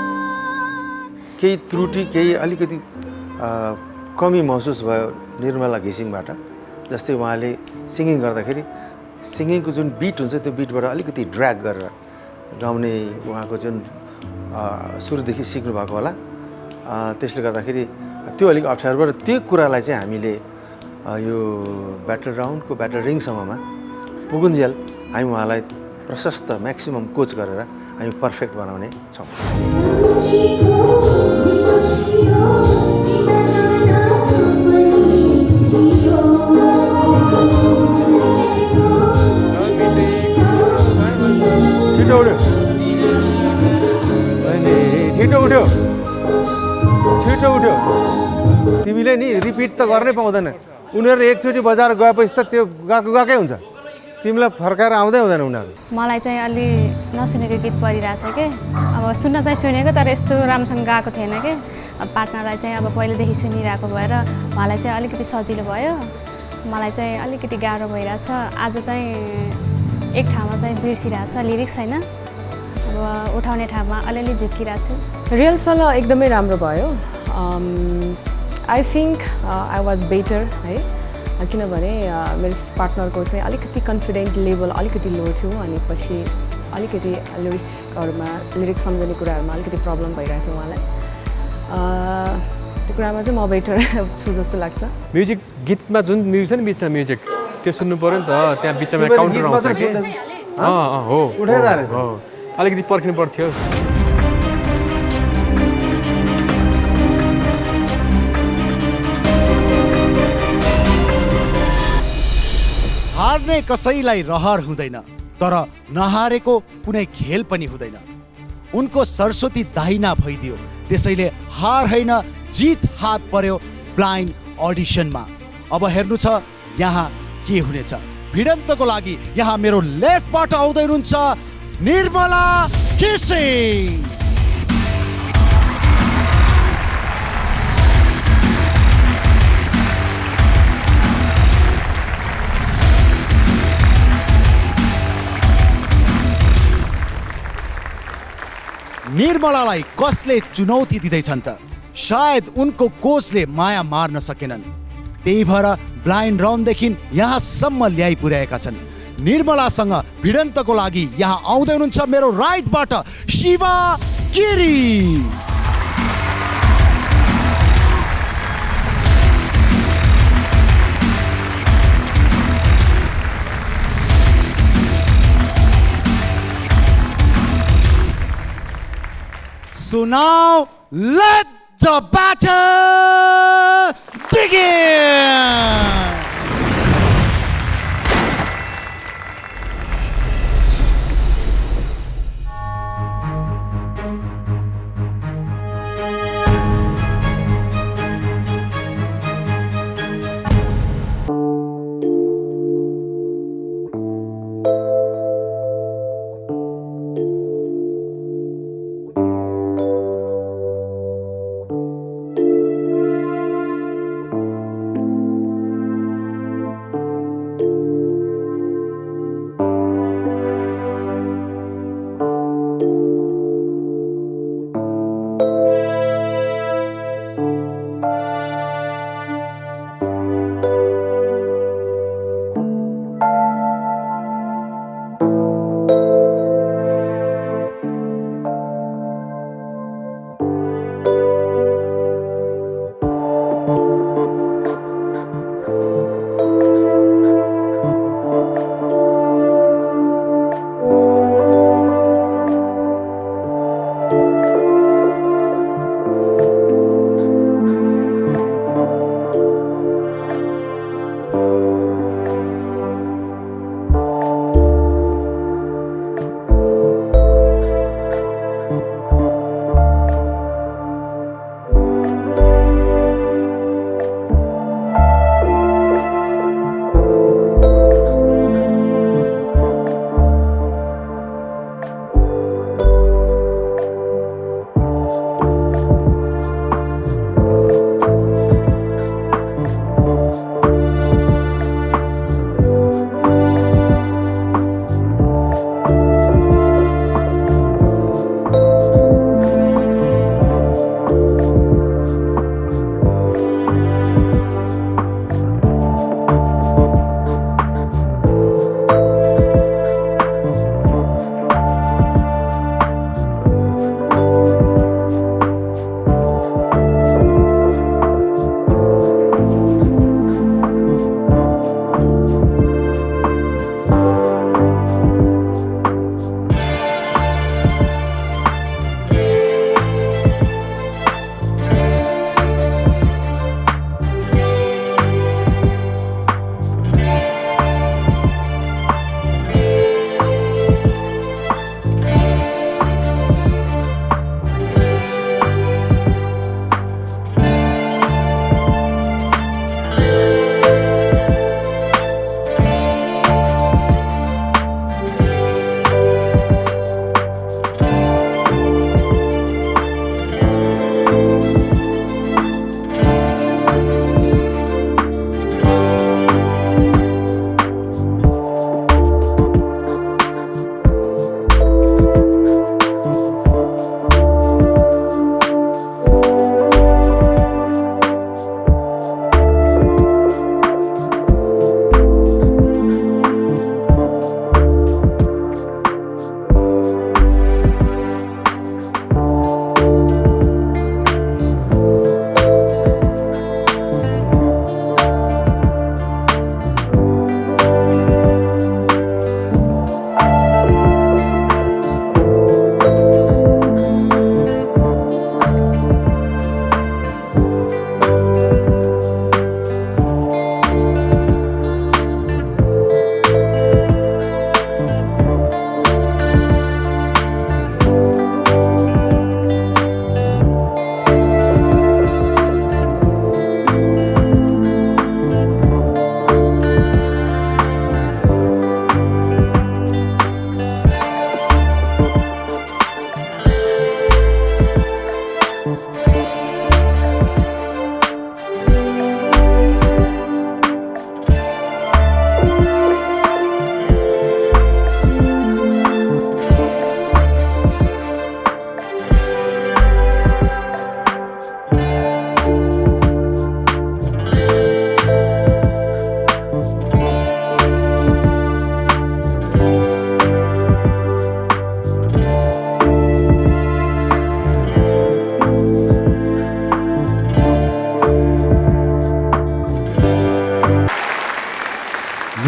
केही त्रुटि केही अलिकति कमी महसुस भयो निर्मला घिसिङबाट जस्तै उहाँले सिङ्गिङ गर्दाखेरि सिङ्गिङको जुन बिट हुन्छ त्यो बिटबाट अलिकति ड्र्याग गरेर गाउने उहाँको जुन सुरुदेखि सिक्नु भएको होला त्यसले गर्दाखेरि त्यो अलिक अप्ठ्यारो भयो र त्यो कुरालाई चाहिँ हामीले यो ब्याटल राउन्डको ब्याटल रिङसम्ममा पुगुन्जेल हामी उहाँलाई प्रशस्त म्याक्सिमम कोच गरेर हामी पर्फेक्ट बनाउने छौँ छिटो उठ्यो तिमीले नि रिपिट त गर्नै पाउँदैन उनीहरू एकचोटि बजार गएपछि त त्यो गएकै हुन्छ तिमीलाई फर्काएर आउँदै हुँदैन उनीहरू मलाई चाहिँ अलि नसुनेको गीत परिरहेछ कि अब सुन्न चाहिँ सुनेको तर यस्तो राम्रोसँग गएको थिएन कि पार्टनरलाई चाहिँ अब पहिलेदेखि सुनिरहेको भएर उहाँलाई चाहिँ अलिकति सजिलो भयो मलाई चाहिँ अलिकति गाह्रो भइरहेछ आज चाहिँ एक ठाउँमा चाहिँ बिर्सिरहेछ लिरिक्स होइन अब उठाउने ठाउँमा अलिअलि झुक्किरहेको छु रिहर्सल एकदमै राम्रो भयो I think I was better है किनभने मेरो पार्टनरको चाहिँ अलिकति कन्फिडेन्ट लेभल अलिकति लो थियो अनि पछि अलिकति लिरिक्स सम्झने कुराहरूमा अलिकति प्रब्लम भइरहेको थियो उहाँलाई त्यो कुरामा चाहिँ म बेटर छु जस्तो लाग्छ म्युजिक गीतमा जुन म्युजिक छ नि बिचमा म्युजिक त्यो सुन्नु पऱ्यो नि त त्यहाँ बिचमा काउन्टर आउँछ कि हो अलिकति पर्खिनु पर्थ्यो हार्ने कसैलाई रहर हुँदैन, तर नहारेको कुनै खेल पनि हुँदैन। उनको सरस्वती दाहिना भइदियो, त्यसैले हार होइन जित हात पर्यो ब्लाइन्ड अडिसनमा। अब हेर्नु छ यहाँ के हुनेछ। भिडन्तको लागि यहाँ मेरो लेफ्टबाट आउँदै हुनुहुन्छ निर्मला घिसिङ। निर्मलालाई कसले चुनौती दिँदैछन् त? सायद उनको कोचले माया मार्न सकेनन्, त्यही भएर ब्लाइन्ड राउन्डदेखि यहाँसम्म ल्याइ पुर्याएका छन्। निर्मलासँग भिडन्तको लागि यहाँ आउँदै हुनुहुन्छ मेरो राइटबाट Shiva Giri. So now let the battle begin!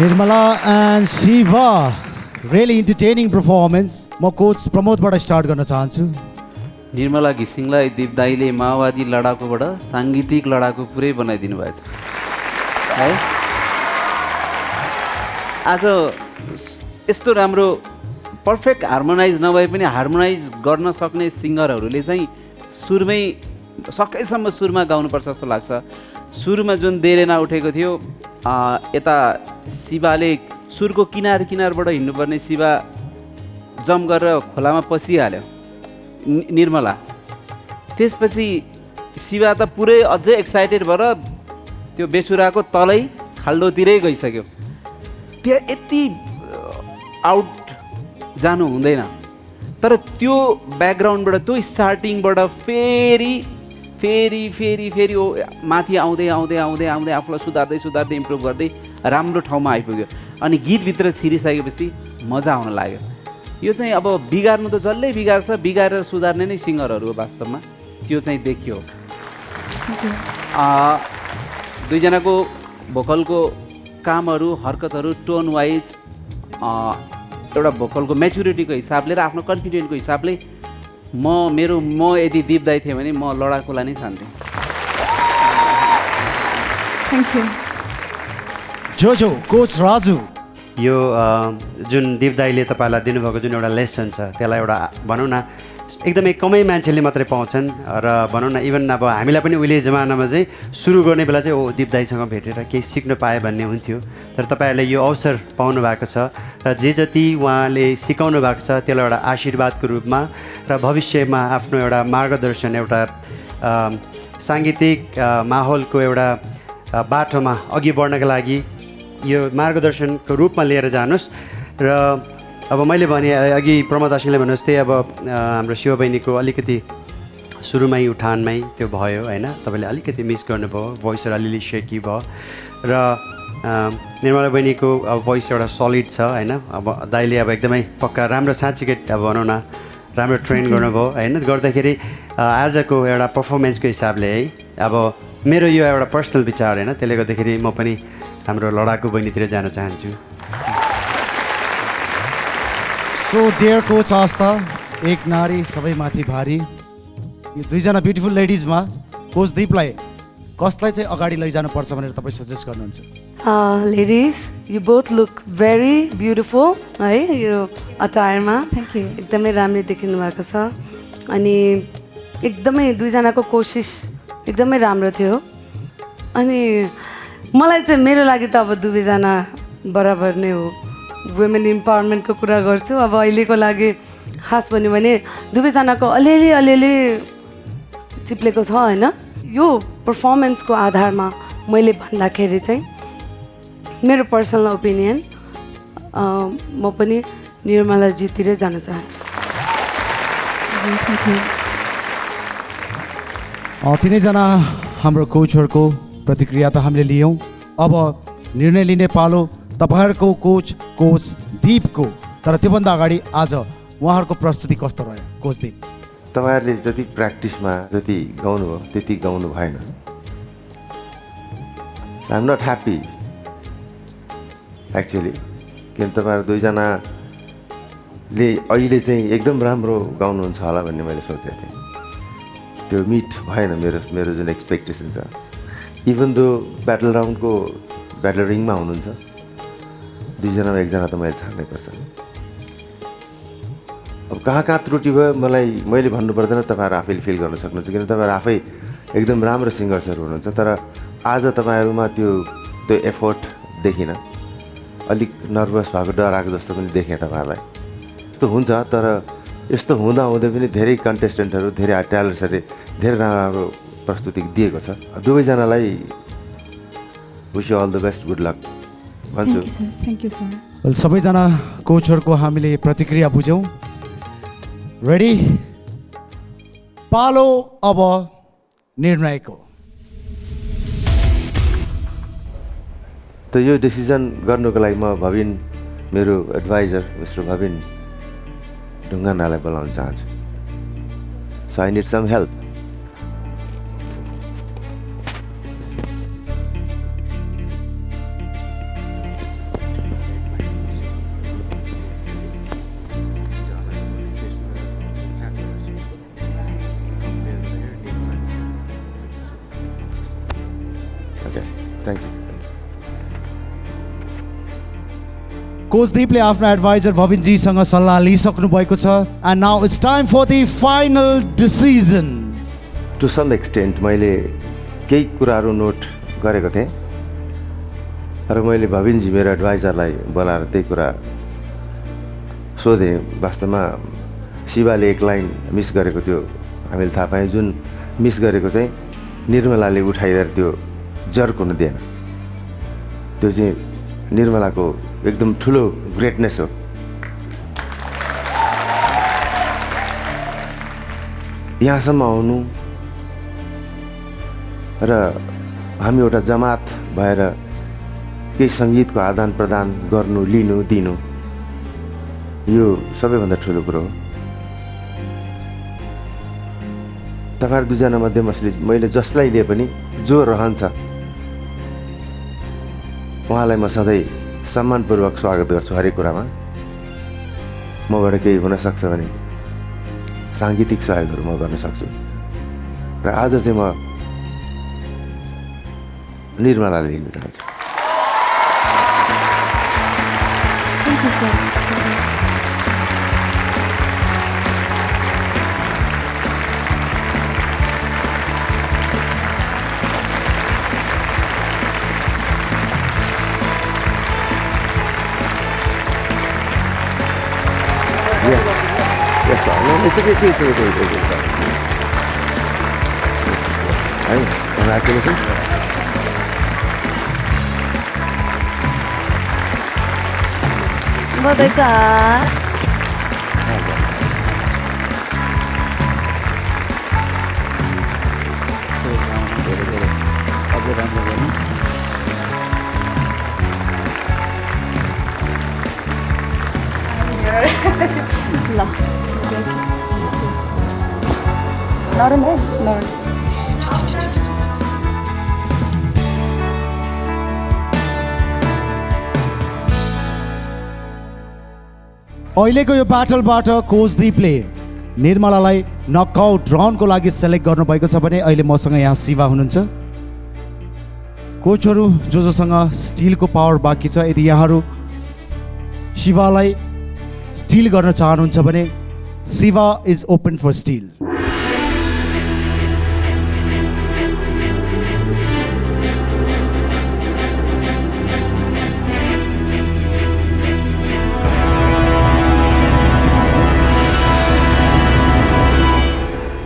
Nirmala and Shiva, really entertaining performance. म कोच प्रमोदबाट स्टार्ट गर्न चाहन्छु. निर्मला घिसिङलाई दिप दाईले माओवादी लडाकुबाट साङ्गीतिक लडाकु पुरै बनाइदिनु भएछ है. आज यस्तो राम्रो पर्फेक्ट हार्मोनाइज नभए पनि हार्मोनाइज गर्न सक्ने सिङ्गरहरूले चाहिँ सुरमै सकेसम्म सुरमा गाउनुपर्छ जस्तो लाग्छ. सुरमा जुन देरेना उठेको थियो यता शिवाले सुरको किनार किनारबाट हिँड्नुपर्ने शिवा जम्प गरेर खोलामा पसिहाल्यो निर्मला. त्यसपछि शिवा त पुरै अझै एक्साइटेड भएर त्यो बेचुराको तलै खाल्डोतिरै गइसक्यो. त्यहाँ यति आउट जानु हुँदैन. तर त्यो ब्याकग्राउन्डबाट त्यो स्टार्टिङबाट फेरि फेरि फेरि फेरि माथि आउँदै आउँदै आउँदै आउँदै आफूलाई सुधार्दै सुधार्दै इम्प्रुभ गर्दै राम्रो ठाउँमा आइपुग्यो. अनि गीतभित्र छिरिसकेपछि मजा आउन लाग्यो. यो चाहिँ अब बिगार्नु त जसले बिगार्छ, बिगारेर सुधार्ने नै सिङ्गरहरू हो वास्तवमा. त्यो चाहिँ देखियो. दुईजनाको भोकलको कामहरू, हरकतहरू, टोन वाइज, एउटा भोकलको मेच्युरिटीको हिसाबले र आफ्नो कन्फिडेन्टको हिसाबले म यदि दिप दाई थिएँ भने म लडाकुलाई नै छान्थेँ. Thank you. जो कोच राजु, यो जुन दिप दाईले तपाईँलाई दिनुभएको जुन एउटा लेसन छ त्यसलाई एउटा भनौँ न एकदमै कमै मान्छेले मात्रै पाउँछन् र भनौँ न इभन अब हामीलाई पनि उहिले जमानामा चाहिँ सुरु गर्ने बेला चाहिँ दिप दाईसँग भेटेर केही सिक्न पाएँ भन्ने हुन्थ्यो. तर तपाईँहरूले यो अवसर पाउनु भएको छ र जे जति उहाँले सिकाउनु भएको छ त्यसलाई एउटा आशीर्वादको रूपमा र भविष्यमा आफ्नो एउटा मार्गदर्शन, एउटा साङ्गीतिक माहौलको एउटा बाटोमा अघि बढ्नका लागि यो मार्गदर्शनको रूपमा लिएर जानुहोस्. र अब मैले भने अघि प्रमोद आसिङले भन्नुहोस् अब हाम्रो शिव बहिनीको अलिकति सुरुमै उठानमै त्यो भयो होइन, तपाईँले अलिकति मिस गर्नुभयो, भोइसहरू अलिअलि सेकी भयो. र निर्मला बहिनीको अब भोइस एउटा सलिड छ होइन. अब दाइले अब एकदमै पक्का राम्रो साँच्चीकै अब भनौँ न राम्रो ट्रेन गर्नुभयो होइन. गर्दाखेरि आजको एउटा पर्फर्मेन्सको हिसाबले है अब मेरो यो एउटा पर्सनल विचार होइन, त्यसले गर्दाखेरि म पनि हाम्रो लडाकु बहिनीतिर जान चाहन्छु. सो डियर कोच आस्था, एक नारी सबैमाथि भारी, यो दुईजना ब्युटिफुल लेडिजमा कोच दिपलाई कसलाई चाहिँ अगाडि लैजानुपर्छ भनेर तपाईँ सजेस्ट गर्नुहुन्छ? Ladies, you both look very beautiful है यो अटायरमा. Thank you. एकदमै राम्रो देखिनु भएको छ. अनि एकदमै दुईजनाको कोसिस एकदमै राम्रो थियो. अनि मलाई चाहिँ मेरो लागि त अब दुवैजना बराबर नै हो. वुमेन इम्पावरमेन्टको कुरा गर्छु. अब अहिलेको लागि खास भन्यो भने दुवैजनाको अलिअलि चिप्लेको छ होइन. यो पर्फर्मेन्सको आधारमा मैले भन्दाखेरि चाहिँ मेरो पर्सनल ओपिनियन म पनि निर्मलाजीतिरै जान चाहन्छु. तिनैजना हाम्रो कोचहरूको प्रतिक्रिया त हामीले लियौँ. अब निर्णय लिने पालो तपाईँहरूको कोच दिपको. तर त्योभन्दा अगाडि आज उहाँहरूको प्रस्तुति कस्तो रह्यो कोच दिप? तपाईँहरूले जति प्र्याक्टिसमा जति गाउनुभयो त्यति गाउनु भएन. I am not happy actually. किन तपाईँहरू दुईजनाले अहिले चाहिँ एकदम राम्रो गाउनुहुन्छ होला भन्ने मैले सोचेको थिएँ. त्यो मिट भएन मेरो जुन एक्सपेक्टेसन छ. इभन दो ब्याटल राउन्डको ब्याटल रिङमा हुनुहुन्छ, दुईजनामा एकजना त मैले छान्नै पर्छ. अब कहाँ त्रुटि भयो मैले भन्नु पर्दैन, तपाईँहरू आफैले फिल गर्न सक्नुहुन्छ. किन तपाईँहरू आफै एकदम राम्रो सिङ्गर्सहरू हुनुहुन्छ. तर आज तपाईँहरूमा त्यो एफोर्ट देखिनँ. अलिक नर्भस भएको, डराएको जस्तो पनि देखेँ तपाईँहरूलाई. यस्तो हुन्छ. तर यस्तो हुँदै पनि धेरै कन्टेस्टेन्टहरू, धेरै ट्यालेन्ट्सहरूले धेरै राम्रो प्रस्तुति दिएको छ. दुवैजनालाई wish you all the best, good luck भन्छु. Thank you sir. वेल, सबैजना कोचहरूको हामीले प्रतिक्रिया बुझ्यौँ. रेडी? पालो अब निर्णयको. त यो डिसिजन गर्नुको लागि म भविन, मेरो एडभाइजर मिस्टर भविन ढुङ्गानालाई बोलाउन चाहन्छु. So I need some help. Thank you कोचदीपले आफ्नो एडभाइजर भविनजीसँग सल्लाह लिइसक्नु भएको छ and now it's time for the final decision to some extent मैले केही कुराहरू नोट गरेको थिएँ र मैले भविनजी मेरो एडभाइजरलाई बोलाएर त्यही कुरा सोधेँ वास्तवमा शिवाले एक लाइन मिस गरेको थियो हामीले थाहा पायौँ जुन मिस गरेको चाहिँ निर्मलाले उठाइदिएर त्यो जर्क हुन दिएन त्यो चाहिँ निर्मलाको एकदम ठुलो ग्रेटनेस हो यहाँसम्म आउनु र हामी एउटा जमात भएर केही सङ्गीतको आदान प्रदान गर्नु लिनु दिनु यो सबैभन्दा ठुलो कुरो हो तपाईँहरू दुईजना मध्ये मैले जसलाई लिए पनि जो रहन्छ उहाँलाई म सधैँ सम्मानपूर्वक स्वागत गर्छु हरेक कुरामा मबाट केही हुनसक्छ भने साङ्गीतिक सहयोगहरू म गर्न सक्छु र आज चाहिँ म निर्मलाले लिन चाहन्छु Yes, sir. No, it's okay. Congratulations. बधाई छ अझै राम्रो गर्नु ल नरम है नरम अहिलेको यो ब्याटलबाट कोचदीपले निर्मलालाई नकआउट राउन्डको लागि सेलेक्ट गर्नुभएको छ भने अहिले मसँग यहाँ शिवा हुनुहुन्छ कोचहरू जोसँग स्टिलको पावर बाँकी छ यदि यहाँहरू शिवालाई स्टिल गर्न चाहनुहुन्छ भने Shiva is open for steal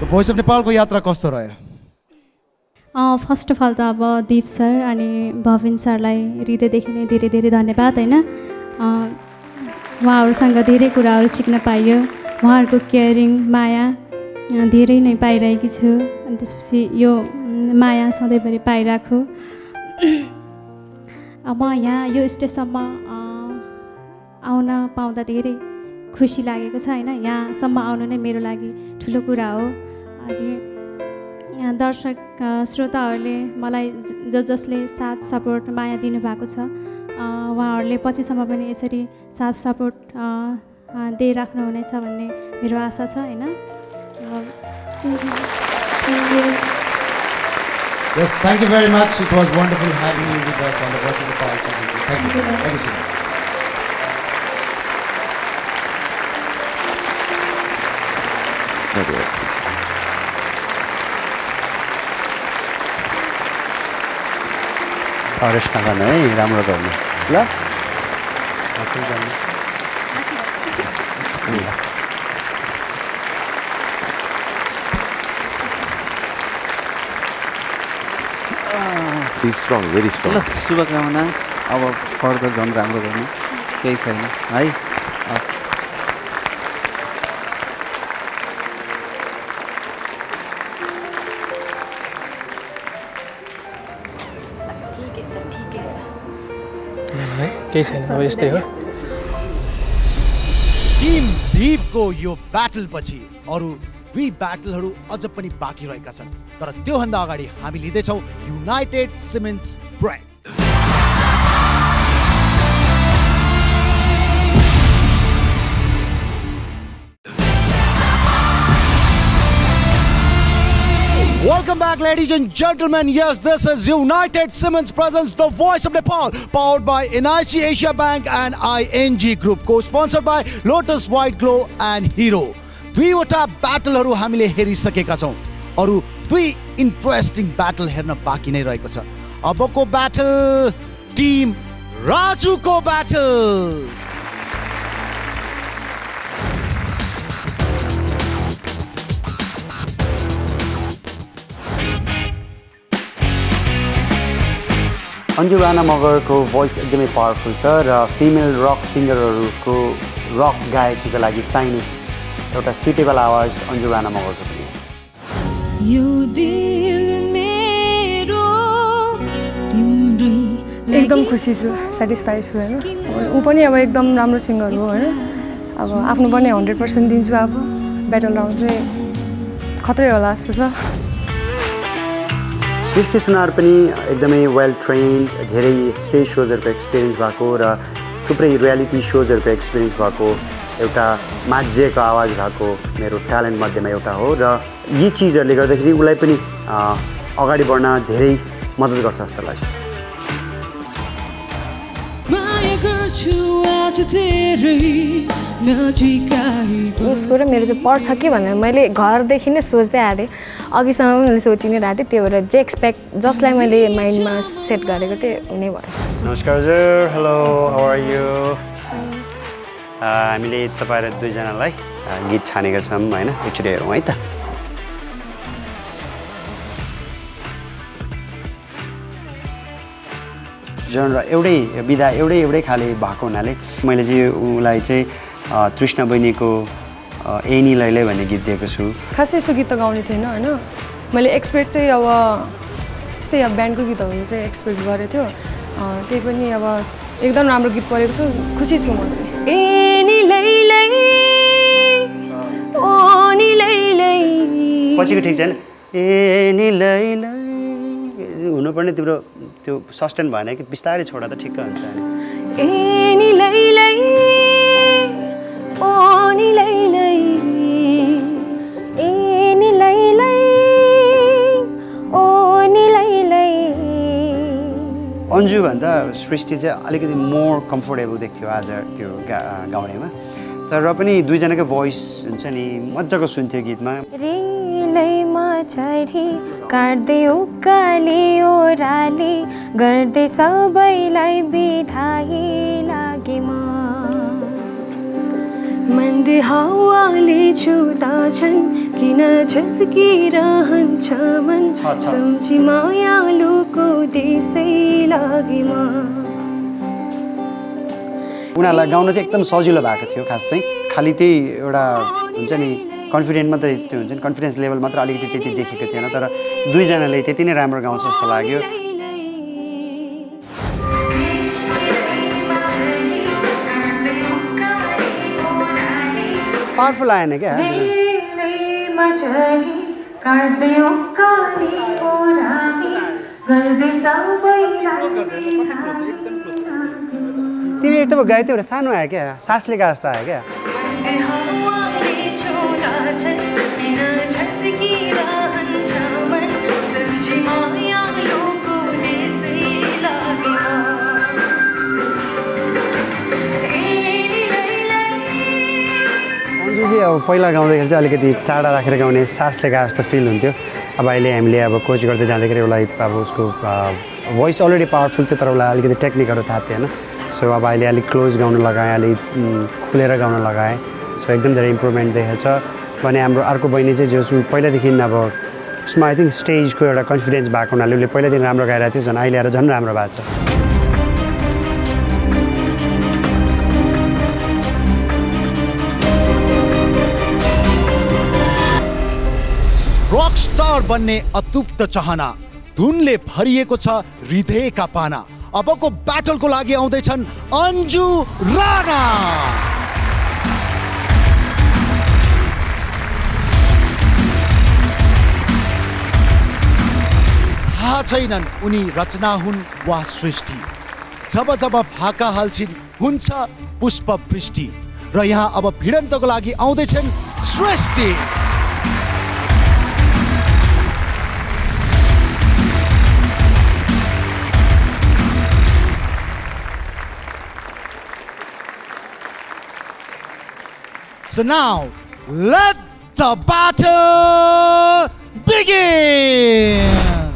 voice of नेपालको यात्रा कस्तो रह्यो फर्स्ट अफ अल त अब दीप सर अनि भविन सरलाई हृदयदेखि नै धेरै धेरै धन्यवाद होइन उहाँहरूसँग धेरै कुराहरू सिक्न पाइयो उहाँहरूको केयरिङ माया धेरै नै पाइरहेकी छु अनि त्यसपछि यो माया सधैँभरि पाइराखु म यहाँ यो स्टेजसम्म आउन पाउँदा धेरै खुसी लागेको छ होइन यहाँसम्म आउनु नै मेरो लागि ठुलो कुरा हो अनि दर्शक श्रोताहरूले मलाई जसले साथ सपोर्ट माया दिनुभएको छ उहाँहरूले पछिसम्म पनि यसरी साथ सपोर्ट दिइराख्नुहुनेछ भन्ने मेरो आशा छ होइन Yes, thank you very much. It was wonderful having you with us on the Voice of the Pal season 2. Thank you. Thank you so much. हरेस नगर्नु है राम्रो गर्नु ल भेरी स्ट्रङ ल शुभकामना अब फर्दर झन् राम्रो गर्नु केही छैन है केही छैन अब यस्तै हो टिम दीपको यो ब्याटल पछि अरू दुई ब्याटलहरू अझ पनि बाँकी रहेका छन् तर त्योभन्दा अगाडि हामी लिँदैछौँ United Cements break Welcome back, ladies and gentlemen. Yes, this is United Siemens presents The Voice of Nepal, powered by NIC Asia Bank and ING Group, co-sponsored by Lotus White Glow and Hero. दुईवटा ब्याटलहरू हामीले हेरिसकेका छौँ, अरू दुई interesting battle हेर्न बाँकी नै रहेको छ। अबको ब्याटल टिम राजुको ब्याटल। अन्जु राणा मगरको भोइस एकदमै पावरफुल छ र फिमेल रक सिङ्गरहरूको रक गायकीको लागि चाहिने एउटा सुटेबल आवाज अन्जु राणा मगरको पनि एकदम खुसी छु, सेटिस्फाई छु होइन। ऊ पनि अब एकदम राम्रो सिङ्गर हो होइन। अब आफ्नो पनि 100% दिन्छु। अब ब्याटल राउन्ड चाहिँ खत्रै होला जस्तो छ। सृष्टि सुनार पनि एकदमै वेल ट्रेन्ड, धेरै स्टेज सोजहरूको एक्सपिरियन्स भएको र थुप्रै रियालिटी सोजहरूको एक्सपिरियन्स भएको एउटा माझिएको आवाज भएको मेरो ट्यालेन्ट मध्येमा एउटा हो र यी चिजहरूले गर्दाखेरि उसलाई पनि अगाडि बढ्न धेरै मद्दत गर्छ जस्तो लाग्छ। उसको र मेरो चाहिँ पर्छ कि भनेर मैले घरदेखि नै सोच्दै आएको थिएँ। अघिसम्म मैले सोचि नै रहेको थिएँ। त्यो भएर जे एक्सपेक्ट जसलाई मैले माइन्डमा सेट गरेको थिएँ हुने भयो। नमस्कार हजुर, हेलो, हाउ आर यु? हामीले तपाईँहरू दुईजनालाई गीत छानेका छौँ होइन, एकचोटि हेरौँ है त। जनरा एउटै विधा एउटै खाले भएको हुनाले मैले चाहिँ उसलाई चाहिँ तृष्णा बहिनीको एनी लैलै भन्ने गीत दिएको छु। खासै यस्तो गीत त गाउने थिएन होइन। मैले एक्सपेक्ट चाहिँ अब यस्तै अब ब्यान्डको गीतहरू चाहिँ एक्सपेक्ट गरेको थियो। त्यही पनि अब एकदम राम्रो गीत परेको छु, खुसी छु म चाहिँ। पछिको ठिक छैन, एनी लैलै हुनुपर्ने तिम्रो त्यो सस्टेन भएन कि बिस्तारै छोडा त ठिक्क हुन्छ। एनी लैलै ओनी लैलै एनी लैलै ओनी लैलै। अन्जुभन्दा सृष्टि चाहिँ अलिकति मोर कम्फोर्टेबल देख्थ्यो आज त्यो गाउनेमा, तर पनि दुईजनाको भोइस हुन्छ नि मजाको सुन्थ्यो गीतमा। रेलैमा चढी काट्दै उकाली ओह्राली गर्दै सबैलाई बिदाई लागे मन्द हावाले छुँदा छन् किन झस्किरहन्छ मन सम्झी मायालुको देशै लागे उनीहरूलाई गाउन चाहिँ एकदम सजिलो भएको थियो। खास चाहिँ खालि त्यही एउटा हुन्छ नि कन्फिडेन्ट मात्रै, त्यो हुन्छ नि कन्फिडेन्स लेभल मात्र अलिकति त्यति देखेको थिएन, तर दुईजनाले त्यति नै राम्रो गाउँछ जस्तो लाग्यो। पावरफुल आएन क्या? तिमी एकदम गाई थियो सानो आयो क्या, सासले गा जस्तो आयो क्या। अन्जु चाहिँ अब पहिला गाउँदाखेरि चाहिँ अलिकति टाढा राखेर गाउने, सासले गा जस्तो फिल हुन्थ्यो। अब अहिले हामीले अब कोच गर्दै जाँदाखेरि उसलाई अब उसको भोइस अलरेडी पावरफुल थियो, तर उसलाई अलिकति टेक्निकहरू थाहा थिएन। सो अब अहिले अलिक क्लोज गाउन लगाएँ, अलिक खुलेर गाउन लगाएँ। सो एकदम धेरै इम्प्रुभमेन्ट देखेको छ। भने हाम्रो अर्को बहिनी चाहिँ जो पहिलादेखि अब उसमा आई थिङ्क स्टेजको एउटा कन्फिडेन्स भएको हुनाले उसले पहिलादेखि राम्रो गाइरहेको थियो, झन् अहिले आएर झन् राम्रो भएको छ। रक स्टार बन्ने अतुप्त चाहना, धुनले भरिएको छ हृदयका पाना। अबको ब्याटलको लागि आउँदैछन् अन्जु राणा। थाहा छैनन् उनी रचना हुन् वा सृष्टि। जब जब भाका हाल्छिन् हुन्छ पुष्प वृष्टि। र यहाँ अब भिडन्तको लागि आउँदैछन् सृष्टि। So now, let the battle begin!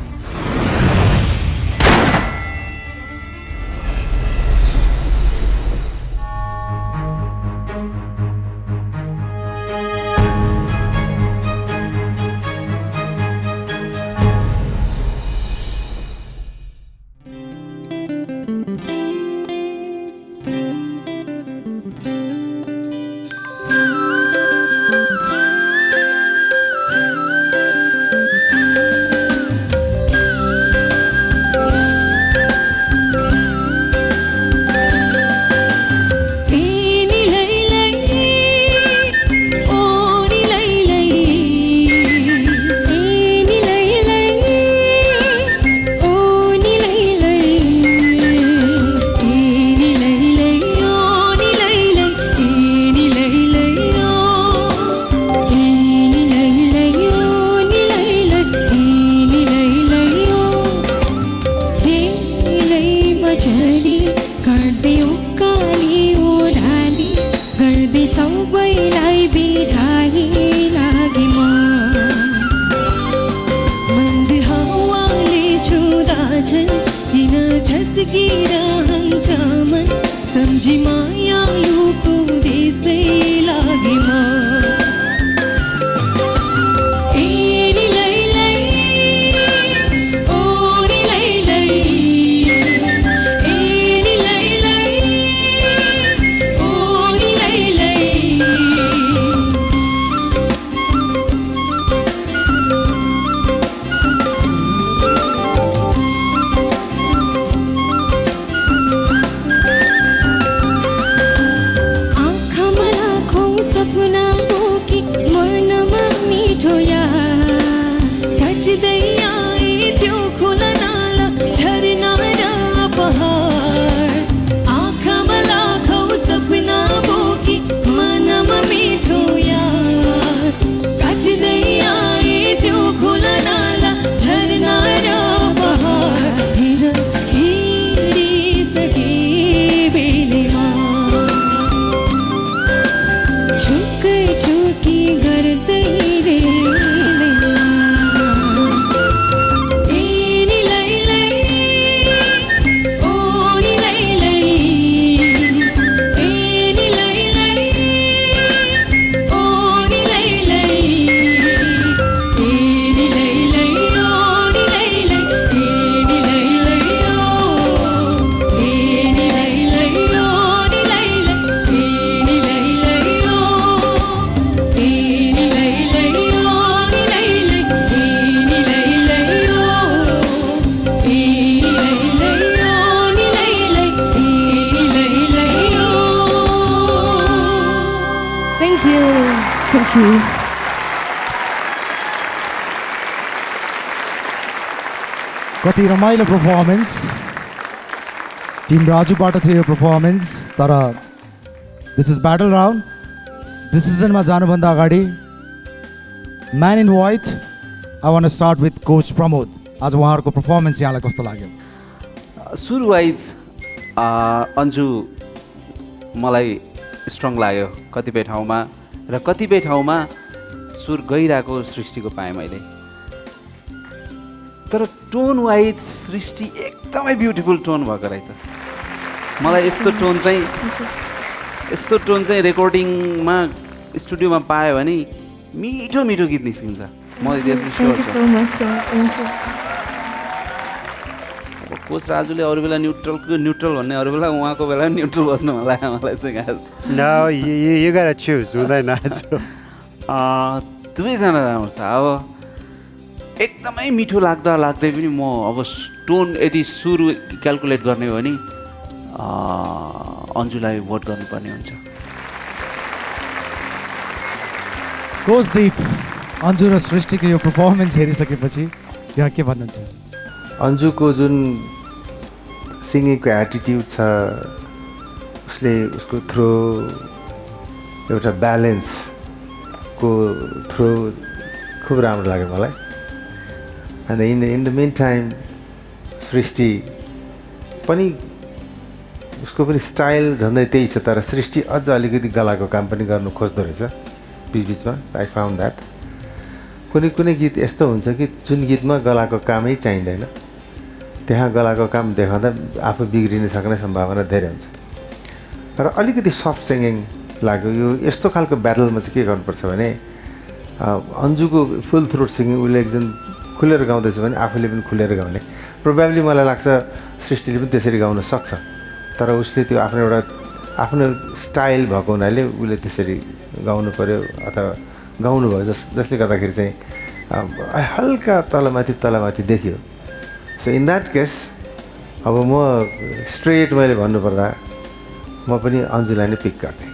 कति रमाइलो पर्फर्मेन्स टिम राजुबाट थियो यो पर्फर्मेन्स तर दिस इज ब्याटल राउन्ड डिसिजनमा जानुभन्दा अगाडि man in white I want start with coach Pramod आज उहाँहरूको पर्फर्मेन्स यहाँलाई कस्तो लाग्यो सुरुवाइज अन्जु मलाई स्ट्रङ लाग्यो कतिपय ठाउँमा र कतिपय ठाउँमा सुर गइरहेको सृष्टिको पाएँ मैले तर टोन वाइज सृष्टि एकदमै ब्युटिफुल टोन भएको रहेछ मलाई यस्तो टोन चाहिँ रेकर्डिङमा स्टुडियोमा पायो भने मिठो मिठो गीत निस्किन्छ म कोच राजुले अरू बेला न्युट्रल भन्ने अरू बेला उहाँको बेला न्युट्रल बस्नु मन लाग्यो मलाई चाहिँ खास दुवैजना राम्रो छ अब एकदमै मिठो लाग्दै पनि म अब टोन यदि सुरु क्यालकुलेट गर्ने हो भने अन्जुलाई भोट गर्नुपर्ने हुन्छ कोचदीप अन्जु र सृष्टिको यो पर्फर्मेन्स हेरिसकेपछि यहाँ के भन्नुहुन्छ अन्जुको जुन सिङ्गिङको एटिट्युड छ उसको थ्रो एउटा ब्यालेन्सको थ्रो खुब राम्रो लाग्यो मलाई and in the meantime Srishti पनि उसको पनि स्टाइल झन्डै त्यही छ, तर सृष्टि अझ अलिकति गलाको काम पनि गर्नु खोज्दो रहेछ बिचबिचमा। आई फाउन्ड द्याट कुनै कुनै गीत यस्तो हुन्छ कि जुन गीतमा गलाको कामै चाहिँदैन, त्यहाँ गलाको काम देखाउँदा आफू बिग्रिन सक्ने सम्भावना धेरै हुन्छ। तर अलिकति सफ्ट सिङ्गिङ लाग्यो। यो यस्तो खालको ब्याटलमा चाहिँ के गर्नुपर्छ भने अन्जुको फुल थ्रोट सिङ्गिङ उसले एकजना खुलेर गाउँदैछ भने आफूले पनि खुलेर गाउने। प्रोबेबली मलाई लाग्छ सृष्टिले पनि त्यसरी गाउन सक्छ, तर उसले त्यो आफ्नो स्टाइल भएको हुनाले उसले त्यसरी गाउनु पऱ्यो अथवा गाउनु भयो जसले गर्दाखेरि चाहिँ हल्का तलमाथि देखियो। सो इन द्याट केस अब म स्ट्रेट मैले भन्नुपर्दा म पनि अन्जुलाई नै पिक गर्थेँ।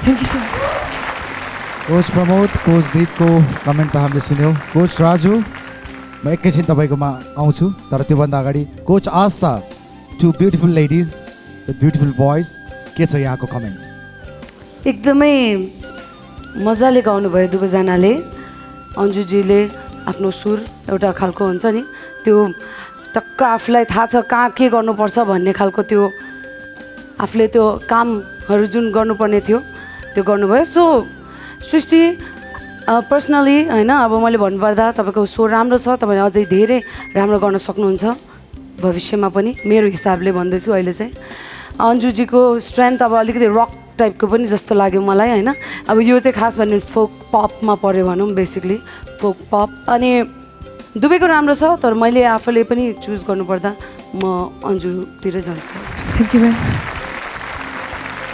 Thank you sir. Coach Pramod, coach दिपको कमेन्ट त हामीले सुन्यौँ। कोच राजु, म एकैछिन तपाईँकोमा आउँछु, तर त्योभन्दा अगाडि coach Aastha, two beautiful ladies with beautiful boys, के छ यहाँको कमेन्ट? एकदमै मजाले गाउनुभयो दुवैजनाले। अन्जुजीले आफ्नो सुर एउटा खालको हुन्छ नि, त्यो टक्क आफूलाई थाहा छ कहाँ के गर्नुपर्छ भन्ने खालको त्यो आफूले त्यो कामहरू जुन गर्नुपर्ने थियो त्यो गर्नुभयो। सो सृष्टि पर्सनली होइन, अब मैले भन्नुपर्दा तपाईँको स्वर राम्रो छ, तपाईँले अझै धेरै राम्रो गर्न सक्नुहुन्छ भविष्यमा पनि, मेरो हिसाबले भन्दैछु अहिले चाहिँ। अन्जुजीको स्ट्रेन्थ अब अलिकति रक टाइपको पनि जस्तो लाग्यो मलाई होइन। अब यो चाहिँ खास भन्ने फोक पपमा पऱ्यो भनौँ, बेसिकली फोक पप। अनि दुवैको राम्रो छ, तर मैले आफूले पनि चुज गर्नुपर्दा म अन्जुतिर जान्छु। Thank you ma'am.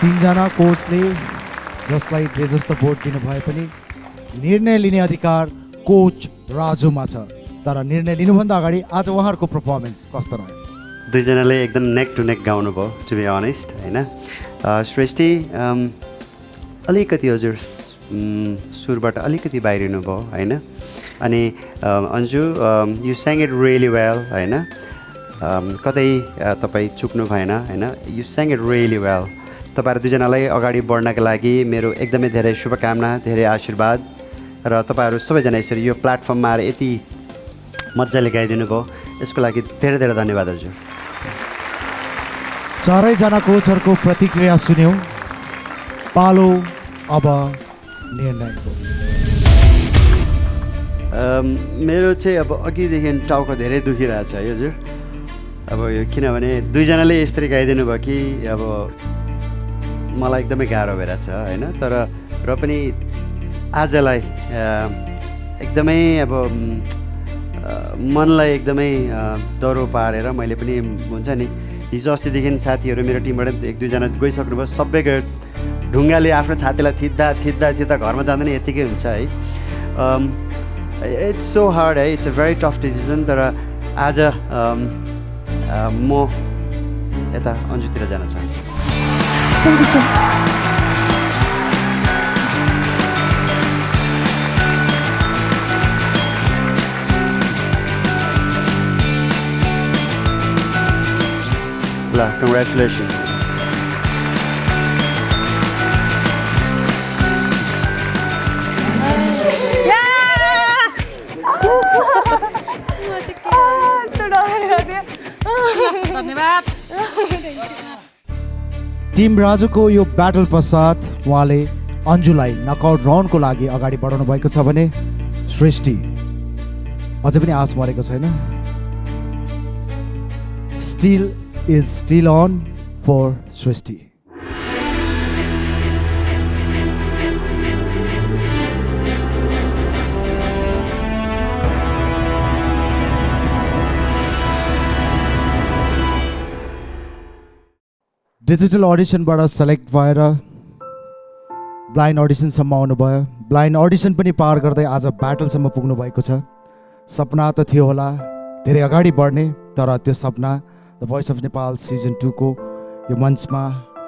तीनजना कोचले जसलाई जे जस्तो भोट दिनुभए पनि निर्णय लिने अधिकार कोच राजुमा छ, तर निर्णय लिनुभन्दा अगाडि आज उहाँहरूको पर्फर्मेन्स कस्तो रह्यो? दुईजनाले एकदम नेक टु नेक गाउनुभयो टु बी अनेस्ट होइन। सृष्टि अलिकति हजुर सुरबाट अलिकति बाहिरिनु भयो होइन। अनि Anju you स्याङ it really well होइन, कतै तपाईँ चुक्नु भएन होइन, यु स्याङ इट रियली वेल। तपाईँहरू दुईजनालाई अगाडि बढ्नका लागि मेरो एकदमै धेरै शुभकामना, धेरै आशीर्वाद, र तपाईँहरू सबैजना यसरी यो प्लेटफर्ममा आएर यति मजाले गाइदिनु भयो, यसको लागि धेरै धेरै धन्यवाद हजुर। चारैजना कोचहरूको प्रतिक्रिया सुन्यौँ, पालो अब निर्णयको। मेरो चाहिँ अब अघिदेखि टाउको धेरै दुखिरहेछ है हजुर। अब यो किनभने दुईजनाले यसरी गाइदिनु भयो कि अब मलाई एकदमै गाह्रो भइरहेछ होइन। तर र पनि आजलाई एकदमै अब मनलाई एकदमै डह्रो पारेर मैले पनि हुन्छ नि, हिजो अस्तिदेखि साथीहरू मेरो टिमबाट एक दुईजना गइसक्नुभयो, सबैको ढुङ्गाले आफ्नो छातीलाई थिच्दा घरमा जाँदैन यत्तिकै हुन्छ है। इट्स सो हार्ड है, it's a very tough decision. तर आज म यता अन्जुतिर जान चाहन्छु। Thank you sir. ल कङ्ग्रेचुलेसन। धन्यवाद। टिम राजुको यो ब्याटल पश्चात उहाँले अन्जुलाई नकआउट राउन्डको लागि अगाडि बढाउनु भएको छ भने सृष्टि अझै पनि आश मरेको छैन। Steal is still on for Srishti. Digital अडिसनबाट सेलेक्ट भएर ब्लाइन्ड अडिसनसम्म आउनुभयो। ब्लाइन्ड अडिसन पनि पार गर्दै आज ब्याटलसम्म पुग्नु भएको छ। सपना त थियो होला धेरै अगाडि बढ्ने, तर त्यो सपना the Voice of Nepal season 2 को यो मञ्चमा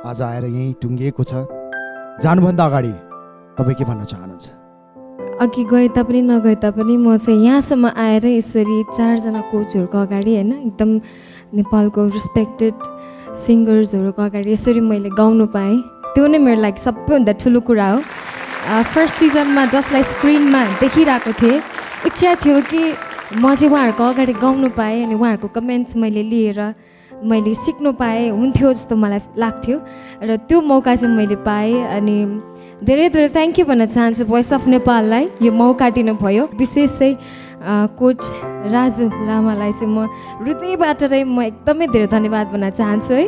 आज आएर यहीँ टुङ्गिएको छ। जानुभन्दा अगाडि तपाईँ के भन्न चाहनुहुन्छ? अघि गए तापनि नगए तापनि म चाहिँ यहाँसम्म आएर यसरी चारजना कोचहरूको अगाडि होइन, एकदम नेपालको रेस्पेक्टेड सिङ्गर्सहरूको अगाडि यसरी मैले गाउनु पाएँ, त्यो नै मेरो लागि सबैभन्दा ठुलो कुरा हो। फर्स्ट सिजनमा जसलाई स्क्रिनमा देखिरहेको थिएँ, इच्छा थियो कि म चाहिँ उहाँहरूको अगाडि गाउनु पाएँ अनि उहाँहरूको कमेन्ट्स मैले लिएर मैले सिक्नु पाएँ हुन्थ्यो जस्तो मलाई लाग्थ्यो र त्यो मौका चाहिँ मैले पाएँ अनि धेरै धेरै थ्याङ्क यू भन्न चाहन्छु भोइस अफ नेपाललाई यो मौका दिनुभयो विशेष चाहिँ कोच राजु लामालाई चाहिँ म हृदयबाट नै म एकदमै धेरै धन्यवाद भन्न चाहन्छु है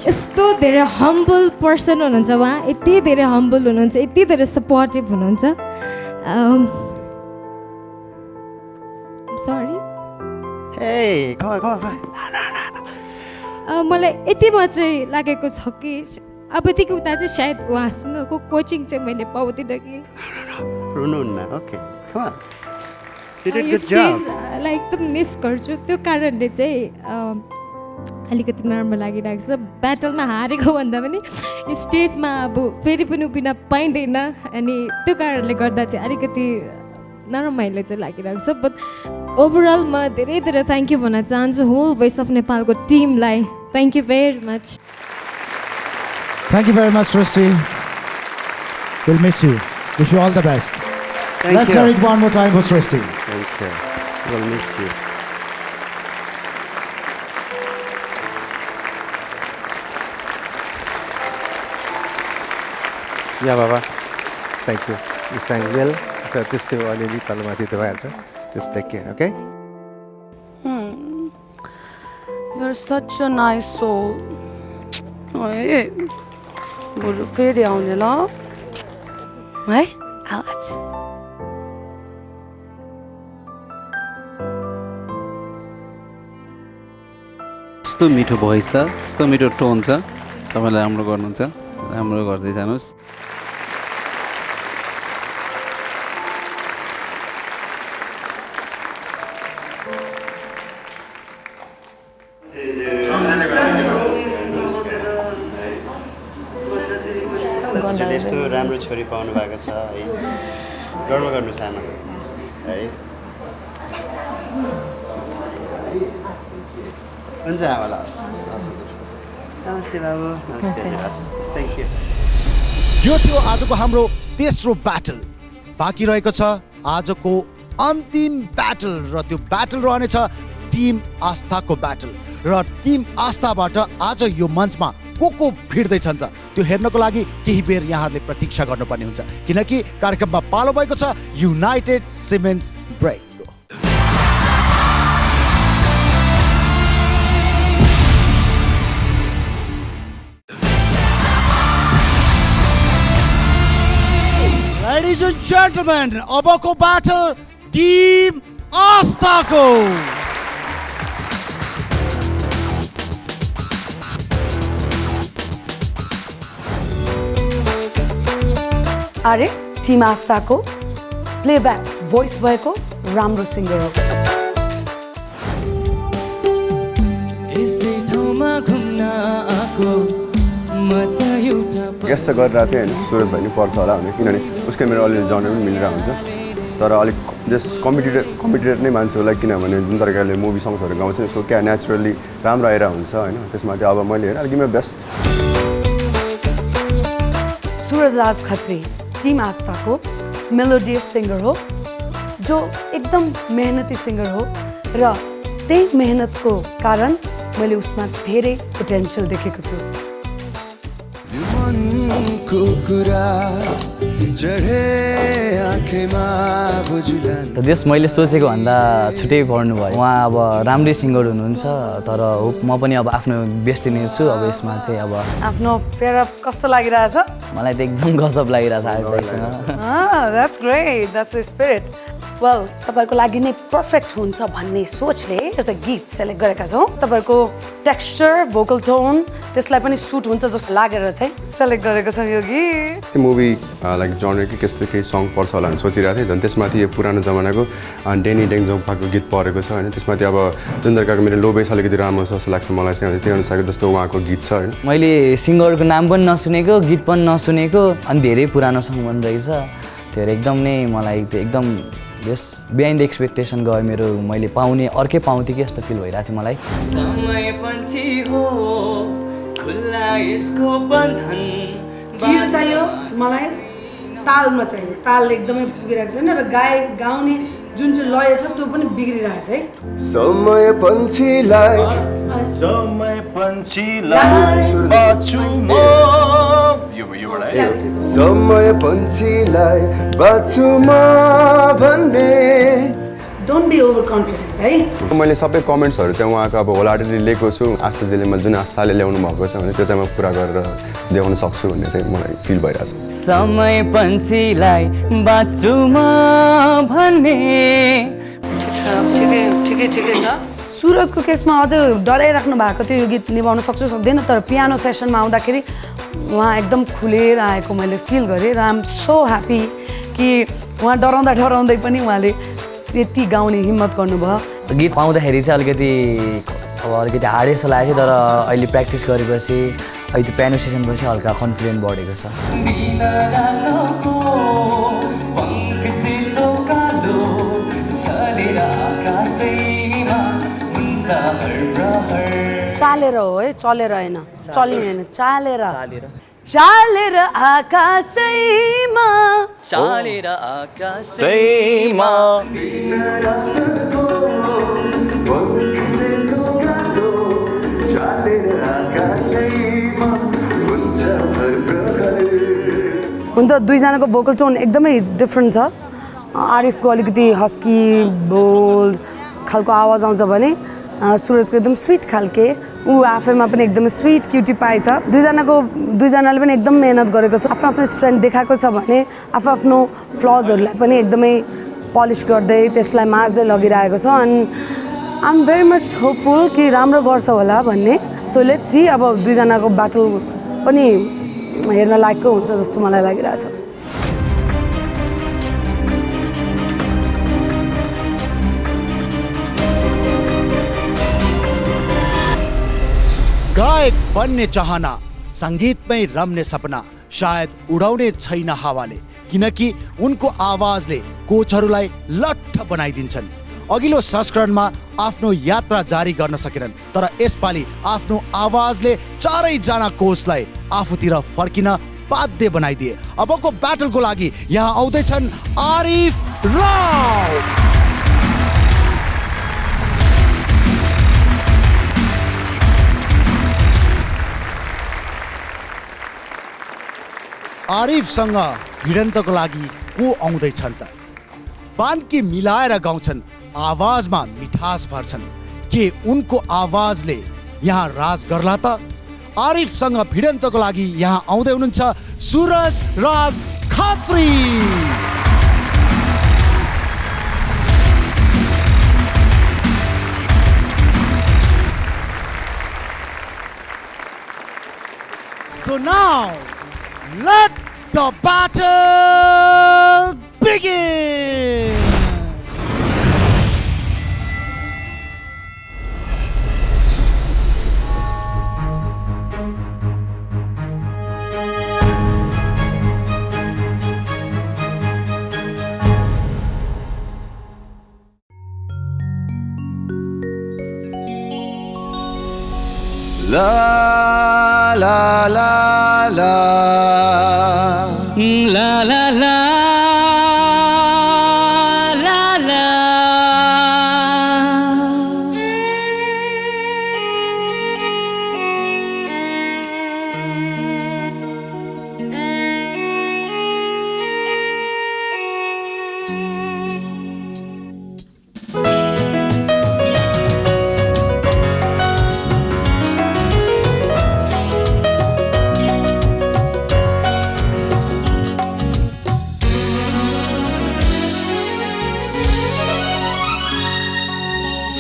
यस्तो धेरै हम्बल पर्सन हुनुहुन्छ उहाँ यति धेरै हम्बल हुनुहुन्छ यति धेरै सपोर्टिभ हुनुहुन्छ सरी मलाई यति मात्रै लागेको छ कि अबदेखि उता चाहिँ सायद उहाँसँगको कोचिङ चाहिँ मैले पाउँदिनँ कि स्टेजलाई एकदम मिस गर्छु त्यो कारणले चाहिँ अलिकति नराम्रो लागिरहेको छ ब्याटलमा हारेको भन्दा पनि यो स्टेजमा अब फेरि पनि उभिन पाइँदैन अनि त्यो कारणले गर्दा चाहिँ अलिकति नरमाइलो चाहिँ लागिरहेको छ बट ओभरअल म धेरै धेरै थ्याङ्क यू भन्न चाहन्छु होल भोइस अफ नेपालको टिमलाई thank you very much Thank you very much, Srishti. We'll miss you. Wish you all the best. Let's hear it one more time for Srishti. Thank you. We'll miss you. Yeah, Baba. Thank you. You sang well. त्यस्तै अलिअलि तलमाथि त भइहाल्छ. Just take care, okay? You're such a nice soul. Hey. बरु फेरि आउने ल है आवाज यस्तो मिठो भोइस छ यस्तो मिठो टोन छ तपाईँले राम्रो गर्नुहुन्छ राम्रो गर्दै जानुहोस् यस्तो राम्रो छोरी पाउनु भएको छ है गर्व गर्नु सानो है हुन्छ आमालाई नमस्ते बाबु नमस्ते थ्याङ्क यू यो थियो आजको हाम्रो तेस्रो ब्याटल बाँकी रहेको छ आजको अन्तिम ब्याटल र त्यो ब्याटल रहनेछ टिम आस्थाको ब्याटल र टिम आस्थाबाट आज यो मञ्चमा को भिड्दैछन् त त्यो हेर्नको लागि केही बेर यहाँहरूले प्रतीक्षा गर्नुपर्ने हुन्छ किनकि कार्यक्रममा पालो भएको छ United Cements break Ladies and gentlemen, अबको ब्याटल टिम आस्थाको आरिफ टिम आस्थाको प्लेब्याक भोइस भएको राम्रो सिङ्गर हो गेस्ट त गरिरहेको थिएँ होइन सुरज भाइ नि पर्छ होला भने किनभने उसको मेरो अलिअलि जर्नी पनि मिलिरहेको हुन्छ तर अलिक जस्ट कम्पिटेड नै मान्छे होला किनभने जुन तरिकाले मुभी सङ्ग्सहरू गाउँछ उसको क्या नेचुरली राम्रो आइरहेको हुन्छ होइन त्यसमा चाहिँ अब मैले हेरेँ अलिक बेस्ट सूरज राज खत्री टिम आस्थाको मेलोडियस सिङ्गर हो जो एकदम मेहनती सिङ्गर हो र त्यही मेहनतको कारण मैले उसमा धेरै पोटेन्सियल देखेको छु देश मैले सोचेको भन्दा छुट्टै पर्नु भयो उहाँ अब राम्रै सिङ्गर हुनुहुन्छ तर म पनि अब आफ्नो बेस्ट दिनेछु अब यसमा चाहिँ अब आफ्नो पेयरअप कस्तो लागिरहेछ मलाई त एकदम गजब लागिरहेछ that's great that's the spirit well तपाईँहरूको लागि नै पर्फेक्ट हुन्छ भन्ने सोचले एउटा गीत सेलेक्ट गरेका छौँ तपाईँहरूको टेक्स्चर भोकल टोन त्यसलाई पनि सुट हुन्छ जस्तो लागेर चाहिँ सेलेक्ट गरेको छौँ यो गीत त्यो मुभी लाइक जनर कि त्यस्तो केही सङ्ग पर्छ होला भने सोचिरहेको थिएँ झन् त्यसमाथि यो पुरानो जमानाको डेनी डेङजोङपाको गीत परेको छ होइन त्यसमाथि अब जुन तरिकाको मेरो लो बेस अलिकति राम्रो जस्तो लाग्छ मलाई चाहिँ त्यही अनुसारको जस्तो उहाँको गीत छ होइन मैले सिङ्गरको नाम पनि नसुनेको गीत पनि नसुनेको अनि धेरै पुरानो सङ्ग पनि रहेछ त्यो एकदम नै मलाई एकदम यस बिहाइन्ड द एक्सपेक्टेसन गयो मेरो मैले पाउने अर्कै पाउँथेँ कि जस्तो फिल भइरहेको थियो मलाई चाहियो मलाई तालमा चाहियो ताल एकदमै पुगिरहेको छैन र गाउने जुन चाहिँ लय छ त्यो पनि बिग्रिरहेछ है समय पन्छीलाई समय पन्छीलाई बाँचुमा भन्ने डोन्ट बी ओभर कन्फिडेन्ट है मैले सबै कमेन्ट्सहरू चाहिँ उहाँको अब होलाटेली लिएको छु आस्थाजीले मैले जुन आस्थाले ल्याउनु भएको छ भने त्यो चाहिँ म पुरा गरेर देखाउन सक्छु भन्ने चाहिँ मलाई फिल भइरहेछ समय पन्छीलाई बाँचुमा भन्ने ठिकै छ सुरजको केसमा अझ डराइराख्नु भएको थियो यो गीत निभाउन सक्छु सक्दैन तर पियानो सेसनमा आउँदाखेरि उहाँ एकदम खुलेर आएको मैले फिल गरेँ र आइएम सो ह्याप्पी कि उहाँ डराउँदै पनि उहाँले त्यति गाउने हिम्मत गर्नुभयो गीत पाउँदाखेरि चाहिँ अलिकति हार्ड जस्तो लागेको थियो तर अहिले प्र्याक्टिस गरेपछि अहिले त्यो पियानो सेसनपछि हल्का कन्फिडेन्ट बढेको छ चालेर हो है चलेर होइन चल्ने होइन चालेर आकाशैमा चालेर आकाशैमा हुन त दुईजनाको भोकल टोन एकदमै डिफ्रेन्ट छ आरिफको अलिकति हस्की बोल्ड खालको आवाज आउँछ भने सुरजको एकदम स्विट खालके ऊ आफैमा पनि एकदमै स्विट क्युटी पाइ छ दुईजनाले पनि एकदम मेहनत गरेको छ आफ्नो आफ्नो स्ट्रेन्थ देखाएको छ भने आफ्नो फ्लजहरूलाई पनि एकदमै पलिस गर्दै त्यसलाई माझ्दै लगिरहेको छ and I am very much hopeful कि राम्रो गर्छ होला भन्ने सो लेट्स सी अब दुईजनाको ब्याटल पनि हेर्न लायकको हुन्छ जस्तो मलाई लागिरहेछ गायक बन्ने चाहना संगीतमै रम्ने सपना शायद उडाउने छैन हावाले किनकि उनको आवाजले कोचहरूलाई लट्ठ बनाइदिन्छन् अघिल्लो संस्करणमा आफ्नो यात्रा जारी गर्न सकेनन् तर यसपालि आफ्नो आवाजले चारैजना कोचलाई आफूतिर फर्किन बाध्य बनाइदिए अबको ब्याटलको लागि यहाँ आउँदैछन् आरिफ राव आरिफसँग भिडन्तको लागि को आउँदैछन् त बान्की मिलाएर गाउँछन् आवाजमा मिठास भर्छन् के उनको आवाजले यहाँ राज गर्ला त आरिफसँग भिडन्तको लागि यहाँ आउँदै हुनुहुन्छ सुरज राज खात्री So now let the battle begin! La la la la la la la la la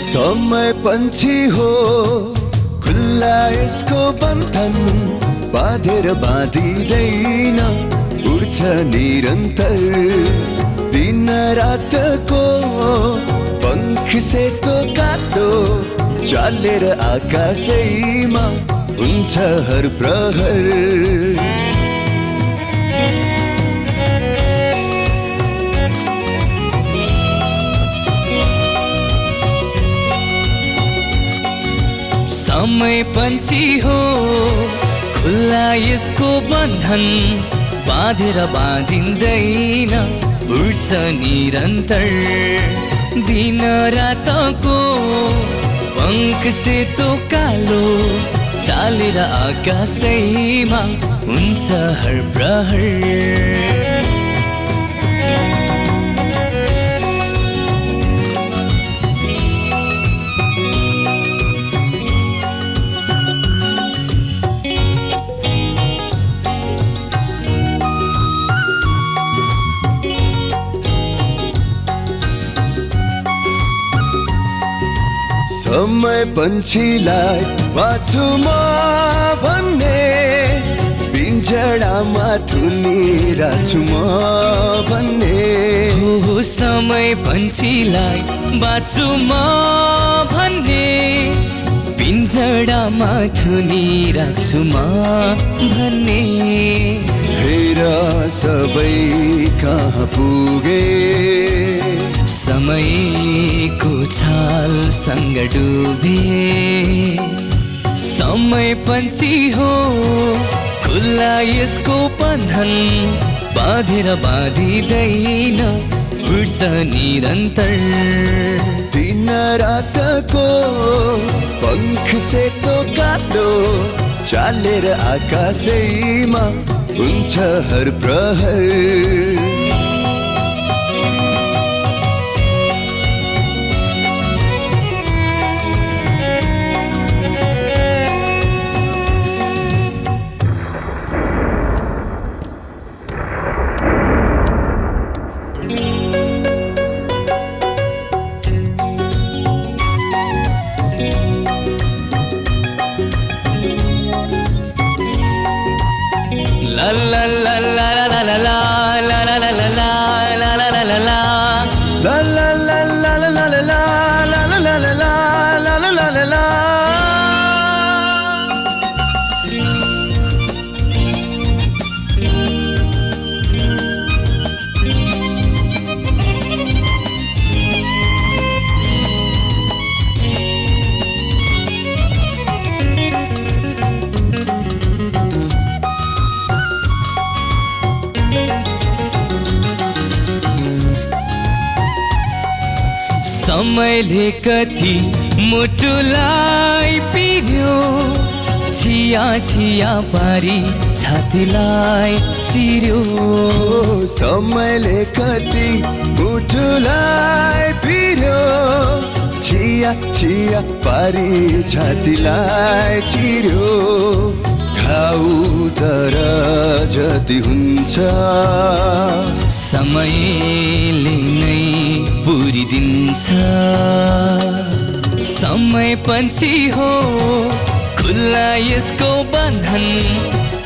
समय पंछी हो खुल्ला यसको बन्धन बाँधेर बाँधिँदैन उड्छ निरन्तर दिन रातको पंख सेतो कालो चालेर आकाशैमा हुन्छ हर प्रहर समय पंछी हो खुल्ला यसको बन्धन बाँधेर बाँधिँदैन उड्छ निरन्तर दिन रातको पङ्ख सेतो कालो चालेर आकाशैमा हुन्छ हर प्रहर समय पन्छीलाई बाछुमा भन्ने पिञ्जडामा थुनिरहेछु म भन्ने हो समय पन्छीलाई बाछुमा भन्ने पिञ्जडामा थुनिरहेछु म भन्ने हेर सबै कहाँ पुगे समयको छालसँग डुबे समय पन्छी हो खुल्ला यसको बन्धन बाँधेर बाँधिँदैन उड्छ निरन्तर दिन रातको पङ्ख सेतो कालो चालेर आकाशैमा हुन्छ हर प्रहर समयले कति मुटुलाई पिर्यो छिया छिया पारी छातीलाई चिर्यो समयले कति मुटुलाई पिर्यो छिया छिया पारी छातीलाई चिर्यो घाउ तर जति हुन्छ समयले नै पुरिदिन्छ समय पन्छी हो खुल्ला यसको बन्धन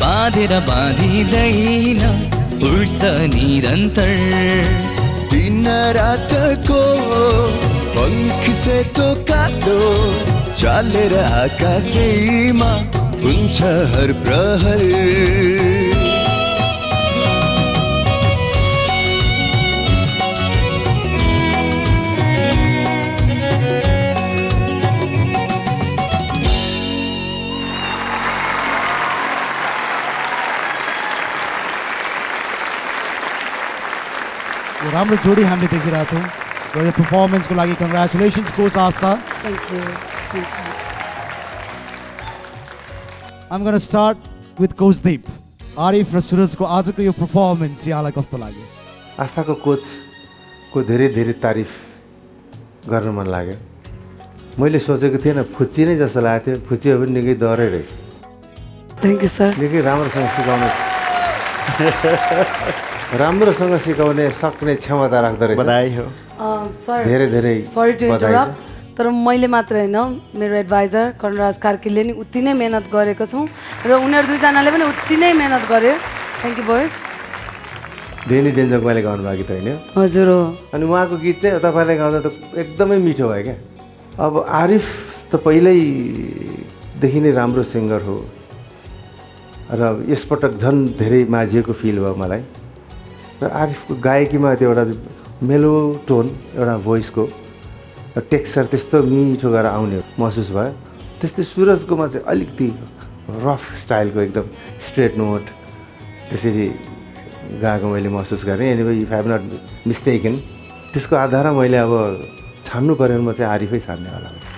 बाँधेर बाँधिँदैन उड्छ निरन्तर दिन रातको पङ्ख सेतो कालो चालेर आकाशैमा हुन्छ हर प्रहर राम्रो जोडी हामीले देखिरहेछौँ र यो पर्फर्मेन्सको लागि congratulations coach Astha I'm going to start with Coach Deep. Arif र सुरजको आजको यो पर्फर्मेन्स यहाँलाई कस्तो लाग्यो? आस्थाको कोचको धेरै धेरै तारिफ गर्न मन लाग्यो। मैले सोचेको थिएन फुच्ची नै जस्तो लागेको थियो, फुच्ची हो पनि निकै डरै रहेछ। Thank you sir. निकै राम्रोसँग सिकाउने राम्रोसँग सिकाउने सक्ने क्षमता राख्दो रहेछ। बधाई हो। सर धेरै धेरै सरी टु इन्टरप्ट, तर मैले मात्र होइन मेरो एडभाइजर कणराज कार्कीले नि उति नै मेहनत गरेको छौँ र उनीहरू दुईजनाले पनि उति नै मेहनत गर्यो। Thank you boys. Danny danger मैले गाउनु भएको त होइन? हजुर हो। अनि उहाँको गीत चाहिँ तपाईँले गाउँदा त एकदमै मिठो भयो क्या। अब आरिफ त पहिल्यैदेखि नै राम्रो सिङ्गर हो र यसपटक झन् धेरै माझिएको फिल भयो मलाई। र आरिफको गायकीमा त्यो एउटा मेलो टोन, एउटा भोइसको टेक्स्चर त्यस्तो मिठो गरेर आउने महसुस भयो। त्यस्तै सुरजकोमा चाहिँ अलिकति रफ स्टाइलको एकदम स्ट्रेट नोट, त्यसरी गएको मैले महसुस गरेँ anyway if I am not mistaken त्यसको आधारमा मैले अब छान्नु पऱ्यो भने म चाहिँ आरिफै छान्नेवाला हुन्छु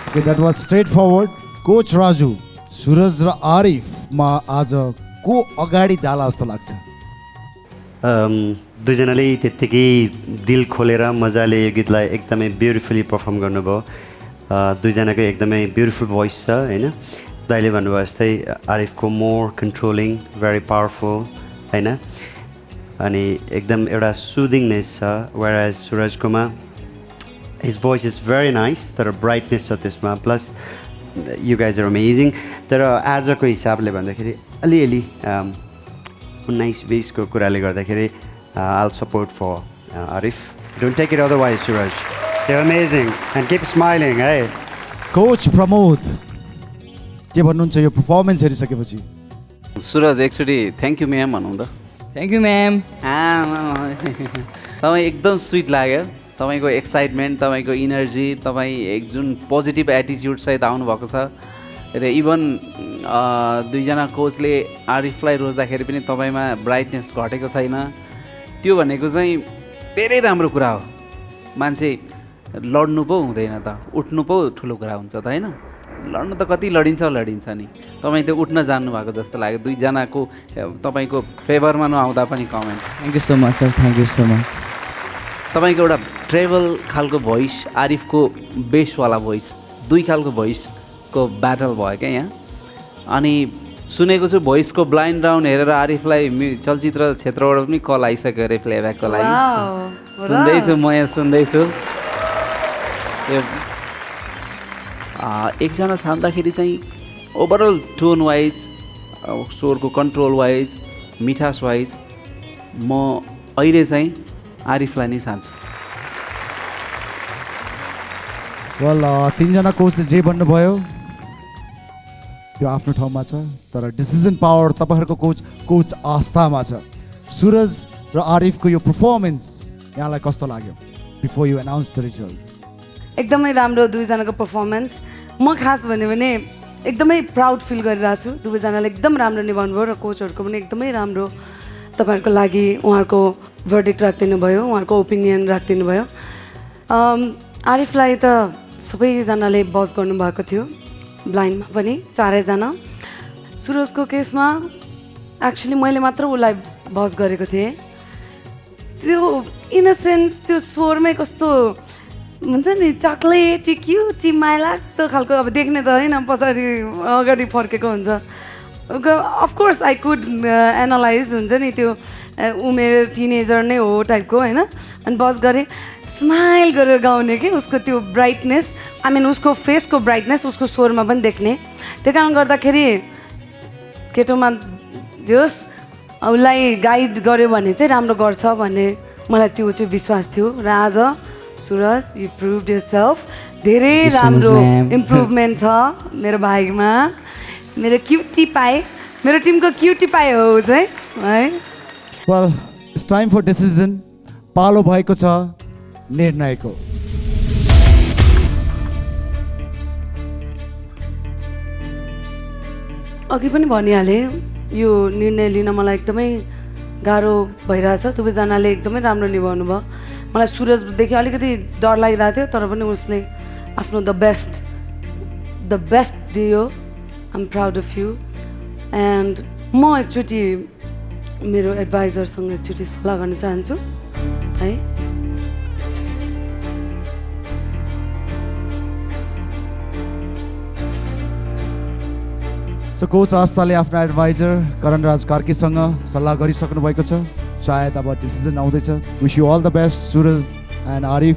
Okay, that was straightforward. Coach Raju Suraj र आरिफमा आज को अगाडि जाला जस्तो लाग्छ दुईजनाले त्यत्तिकै दिल खोलेर मजाले यो गीतलाई एकदमै ब्युटिफुल्ली पर्फर्म गर्नुभयो दुईजनाको एकदमै ब्युटिफुल भोइस छ होइन दाइले भन्नुभयो जस्तै आरिफको मोर कन्ट्रोलिङ भेरी पावरफुल होइन अनि एकदम एउटा सुदिङनेस छ वेयर एज सुरजकोमा his voice is very nice तर ब्राइटनेस छ त्यसमा plus you guys are amazing तर आजको हिसाबले भन्दाखेरि अलिअलि 19-20 को कुराले गर्दाखेरि I'll support for Arif. Don't take it otherwise, Suraj. You're amazing and keep smiling, hey. Coach Pramod के भन्नुहुन्छ यो पर्फर्मेन्स हेरिसकेपछि सुरज एकचोटि थ्याङ्क यू म्याम भनौँ त थ्याङ्क यू म्याम तपाईँ एकदम स्विट लाग्यो तपाईँको एक्साइटमेन्ट तपाईँको इनर्जी तपाईँ एक जुन पोजिटिभ एटिच्युड सहित आउनुभएको छ र इभन दुईजना कोचले आरिफलाई रोज्दाखेरि पनि तपाईँमा ब्राइटनेस घटेको छैन त्यो भनेको चाहिँ धेरै राम्रो कुरा हो मान्छे लड्नु पो हुँदैन त उठ्नु पो ठुलो कुरा हुन्छ त होइन लड्नु त कति लडिन्छ नि तपाईँ त्यो उठ्न जान्नु भएको जस्तो लाग्यो दुईजनाको तपाईँको फेभरमा नआउँदा पनि comment thank you so much sir thank you so much तपाईँको एउटा ट्रेभल खालको भोइस आरिफको बेसवाला भोइस दुई खालको भोइसको ब्याटल भयो क्या यहाँ अनि सुनेको छु भोइसको ब्लाइन्ड राउन्ड हेरेर आरिफलाई चलचित्र क्षेत्रबाट पनि कल आइसक्यो अरे प्लेब्याकको लागि सुन्दैछु म यहाँ सुन्दैछु एकजना छान्दाखेरि चाहिँ ओभरअल टोन वाइज स्वरको कन्ट्रोल वाइज मिठास वाइज म अहिले चाहिँ आरिफलाई नै छान्छु वेल तीनजना कोचले जे भन्नुभयो त्यो आफ्नो ठाउँमा छ तर डिसिजन पावर तपाईँहरूको कोच आस्थामा छ सुरज र आरिफको यो पर्फर्मेन्स यहाँलाई कस्तो लाग्यो before you announce the result एकदमै राम्रो दुईजनाको पर्फर्मेन्स म खास भन्यो भने एकदमै प्राउड फिल गरिरहेको छु दुवैजनाले एकदम राम्रो निभाउनु भयो र कोचहरूको पनि एकदमै राम्रो तपाईँहरूको लागि उहाँहरूको भर्डिक्ट राखिदिनु भयो उहाँहरूको ओपिनियन राखिदिनु भयो आरिफलाई त सबैजनाले बस गर्नुभएको थियो ब्लाइन्डमा पनि चारैजना सुरजको केसमा एक्चुली मैले मात्र उसलाई बस गरेको थिएँ त्यो इनोसेन्स त्यो स्वरमै कस्तो हुन्छ नि चक्लेटी क्युटी मायालाग्दो खालको अब देख्ने त होइन पछाडि अगाडि फर्केको हुन्छ अफकोर्स आई कुड एनालाइज हुन्छ नि त्यो उमेर टिनेजर नै हो टाइपको होइन अनि बस गरेँ स्माइल गरेर गाउने कि उसको त्यो ब्राइटनेस आई मिन उसको फेसको ब्राइटनेस उसको स्वरमा पनि देख्ने त्यो कारणले गर्दाखेरि केटोमा जोस् उसलाई गाइड गर्यो भने चाहिँ राम्रो गर्छ भन्ने मलाई त्यो चाहिँ विश्वास थियो र आज सुरज यु प्रुभड योरसेल्फ धेरै राम्रो इम्प्रुभमेन्ट छ मेरो भाइमा मेरो क्युटी पाए मेरो टिमको क्युटी पाए हो चाहिँ है well it's time for decision पालो भएको छ निर्णयको अघि पनि भनिहालेँ यो निर्णय लिन मलाई एकदमै गाह्रो भइरहेछ दुवैजनाले एकदमै राम्रो निभाउनु भयो मलाई सुरजदेखि अलिकति डर लागिरहेको थियो तर पनि उसले आफ्नो द बेस्ट दियो I am proud of you and म एकचोटि मेरो एडभाइजरसँग एकचोटि सल्लाह गर्न चाहन्छु है सो कोच आस्थाले आफ्ना एडभाइजर करणराज कार्कीसँग सल्लाह गरिसक्नु भएको छ सायद अब डिसिजन आउँदैछ wish you all the best Suraj and Arif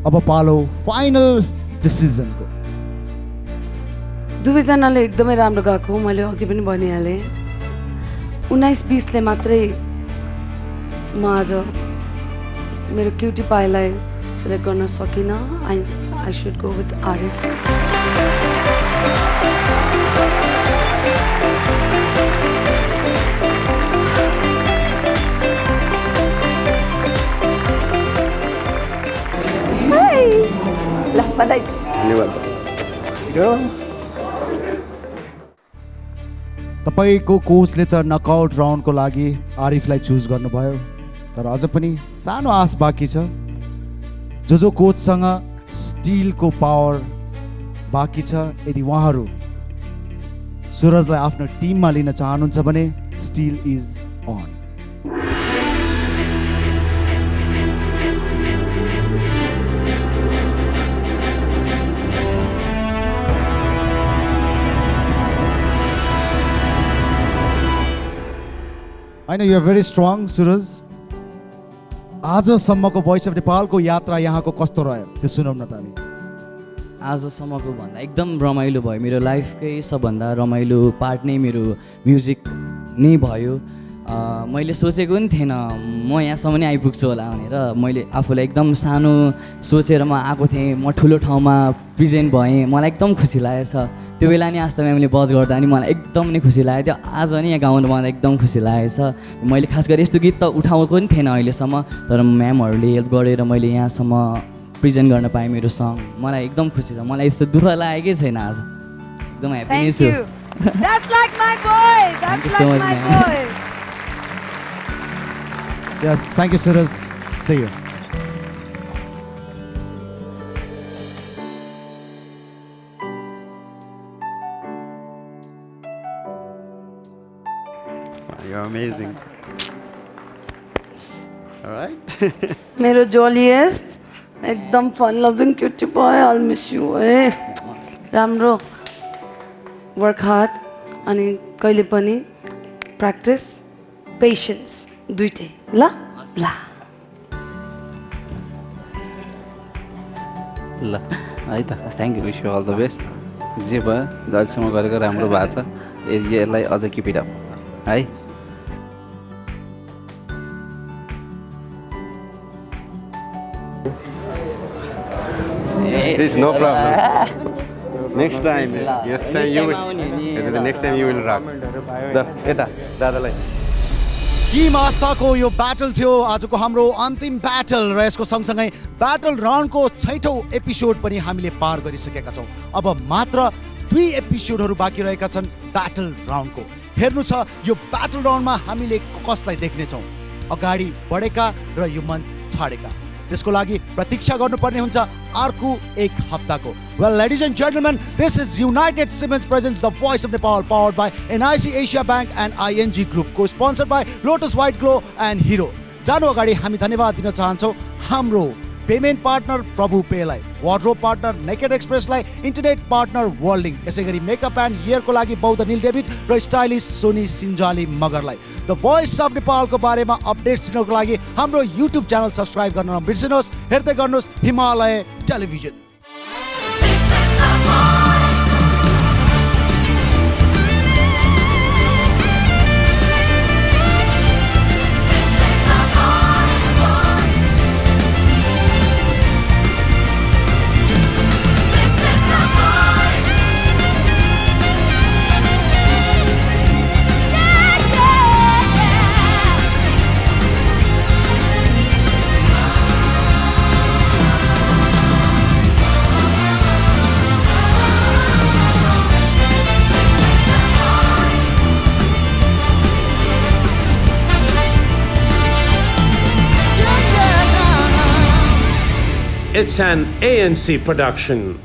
अब पालो फाइनल डिसिजनको दुवैजनाले एकदमै राम्रो गएको मैले अघि पनि भनिहालेँ 19-20ले मात्रै म आज मेरो क्युटी पाइलाई सेलेक्ट गर्न सकिनँ I should go with Arif धन्यवाद तपाईँको कोचले त नकआउट राउन्डको लागि आरिफलाई चुज गर्नुभयो, तर अझ पनि सानो आश बाँकी छ। जो कोचसँग स्टिलको पावर बाँकी छ, यदि उहाँहरू सुरजलाई आफ्नो टिममा लिन चाहनुहुन्छ भने steal is on. I know you are very strong, Suraj. आजसम्मको भोइस अफ नेपालको यात्रा यहाँको कस्तो रह्यो त्यो सुनौँ न त हामी। आजसम्मको भन्दा एकदम रमाइलो भयो। मेरो लाइफकै सबभन्दा रमाइलो पार्ट नै मेरो म्युजिक नै भयो। मैले सोचेको पनि थिएन म यहाँसम्म नै आइपुग्छु होला भनेर। मैले आफूलाई एकदम सानो सोचेर म आएको थिएँ, म ठुलो ठाउँमा प्रेजेन्ट भएँ, मलाई एकदम खुसी लागेको छ। त्यो बेला नि आस्था म्यामले बज गर्दा नि मलाई एकदम नै खुसी लागेको थियो। आज नि यहाँ गाउनु पाउँदा एकदम खुसी लागेको छ। मैले खास गरी यस्तो गीत त उठाएको पनि थिएन अहिलेसम्म, तर म्यामहरूले हेल्प गरेर मैले यहाँसम्म प्रेजेन्ट गर्न पाएँ मेरो सङ। मलाई एकदम खुसी छ। मलाई यस्तो दुःख लागेकै छैन आज, एकदम ह्याप्पी नै छु। That's like my boy. That's like my boy. Yes, thank you, Suraj. See you. You're amazing. All right. मेरो jolliest, एकदम fun loving cutie boy. I'll miss you. राम्रो work hard अनि कहिले पनि practice, patience दुईटै ल ल ल है त। Thank you, wish you all the best. जे भयो अहिलेसम्म गरेको राम्रो भएको छ, यसलाई अझ किप इट अप है। It's no problem. Next time you will rock. यता दादालाई। टिम आस्थाको यो ब्याटल थियो आजको हाम्रो अन्तिम ब्याटल र यसको सँगसँगै ब्याटल राउन्डको 6औं एपिसोड पनि हामीले पार गरिसकेका छौँ। अब मात्र 2 एपिसोडहरू बाँकी रहेका छन् ब्याटल राउन्डको। हेर्नु छ यो ब्याटल राउन्डमा हामीले कसलाई देख्नेछौँ, अगाडि बढेका र यो मञ्च छाडेका। त्यसको लागि प्रतीक्षा गर्नुपर्ने हुन्छ अर्को 1 हप्ताको। Well, ladies and gentlemen, this is United Siemens presents The Voice of Nepal, powered by NIC Asia Bank and ING Group, co-sponsored by Lotus White Glow and Hero. जानु अगाडि हामी धन्यवाद दिन चाहन्छौँ हाम्रो पेमेन्ट पार्टनर प्रभु पेलाई, वार्डरोब पार्टनर नेकेड एक्सप्रेसलाई, internet partner WorldLink, यसै गरी मेकअप एन्ड हेयरको लागि बौद्ध नील डेभिड र स्टाइलिस्ट सोनी सिन्जाली मगरलाई। द भोइस अफ नेपालको बारेमा अपडेट्स दिनको लागि हाम्रो युट्युब च्यानल सब्सक्राइब गर्न नबिर्सिनुहोस्। हेर्दै गर्नुहोस् Himalaya television. It's an ANC production.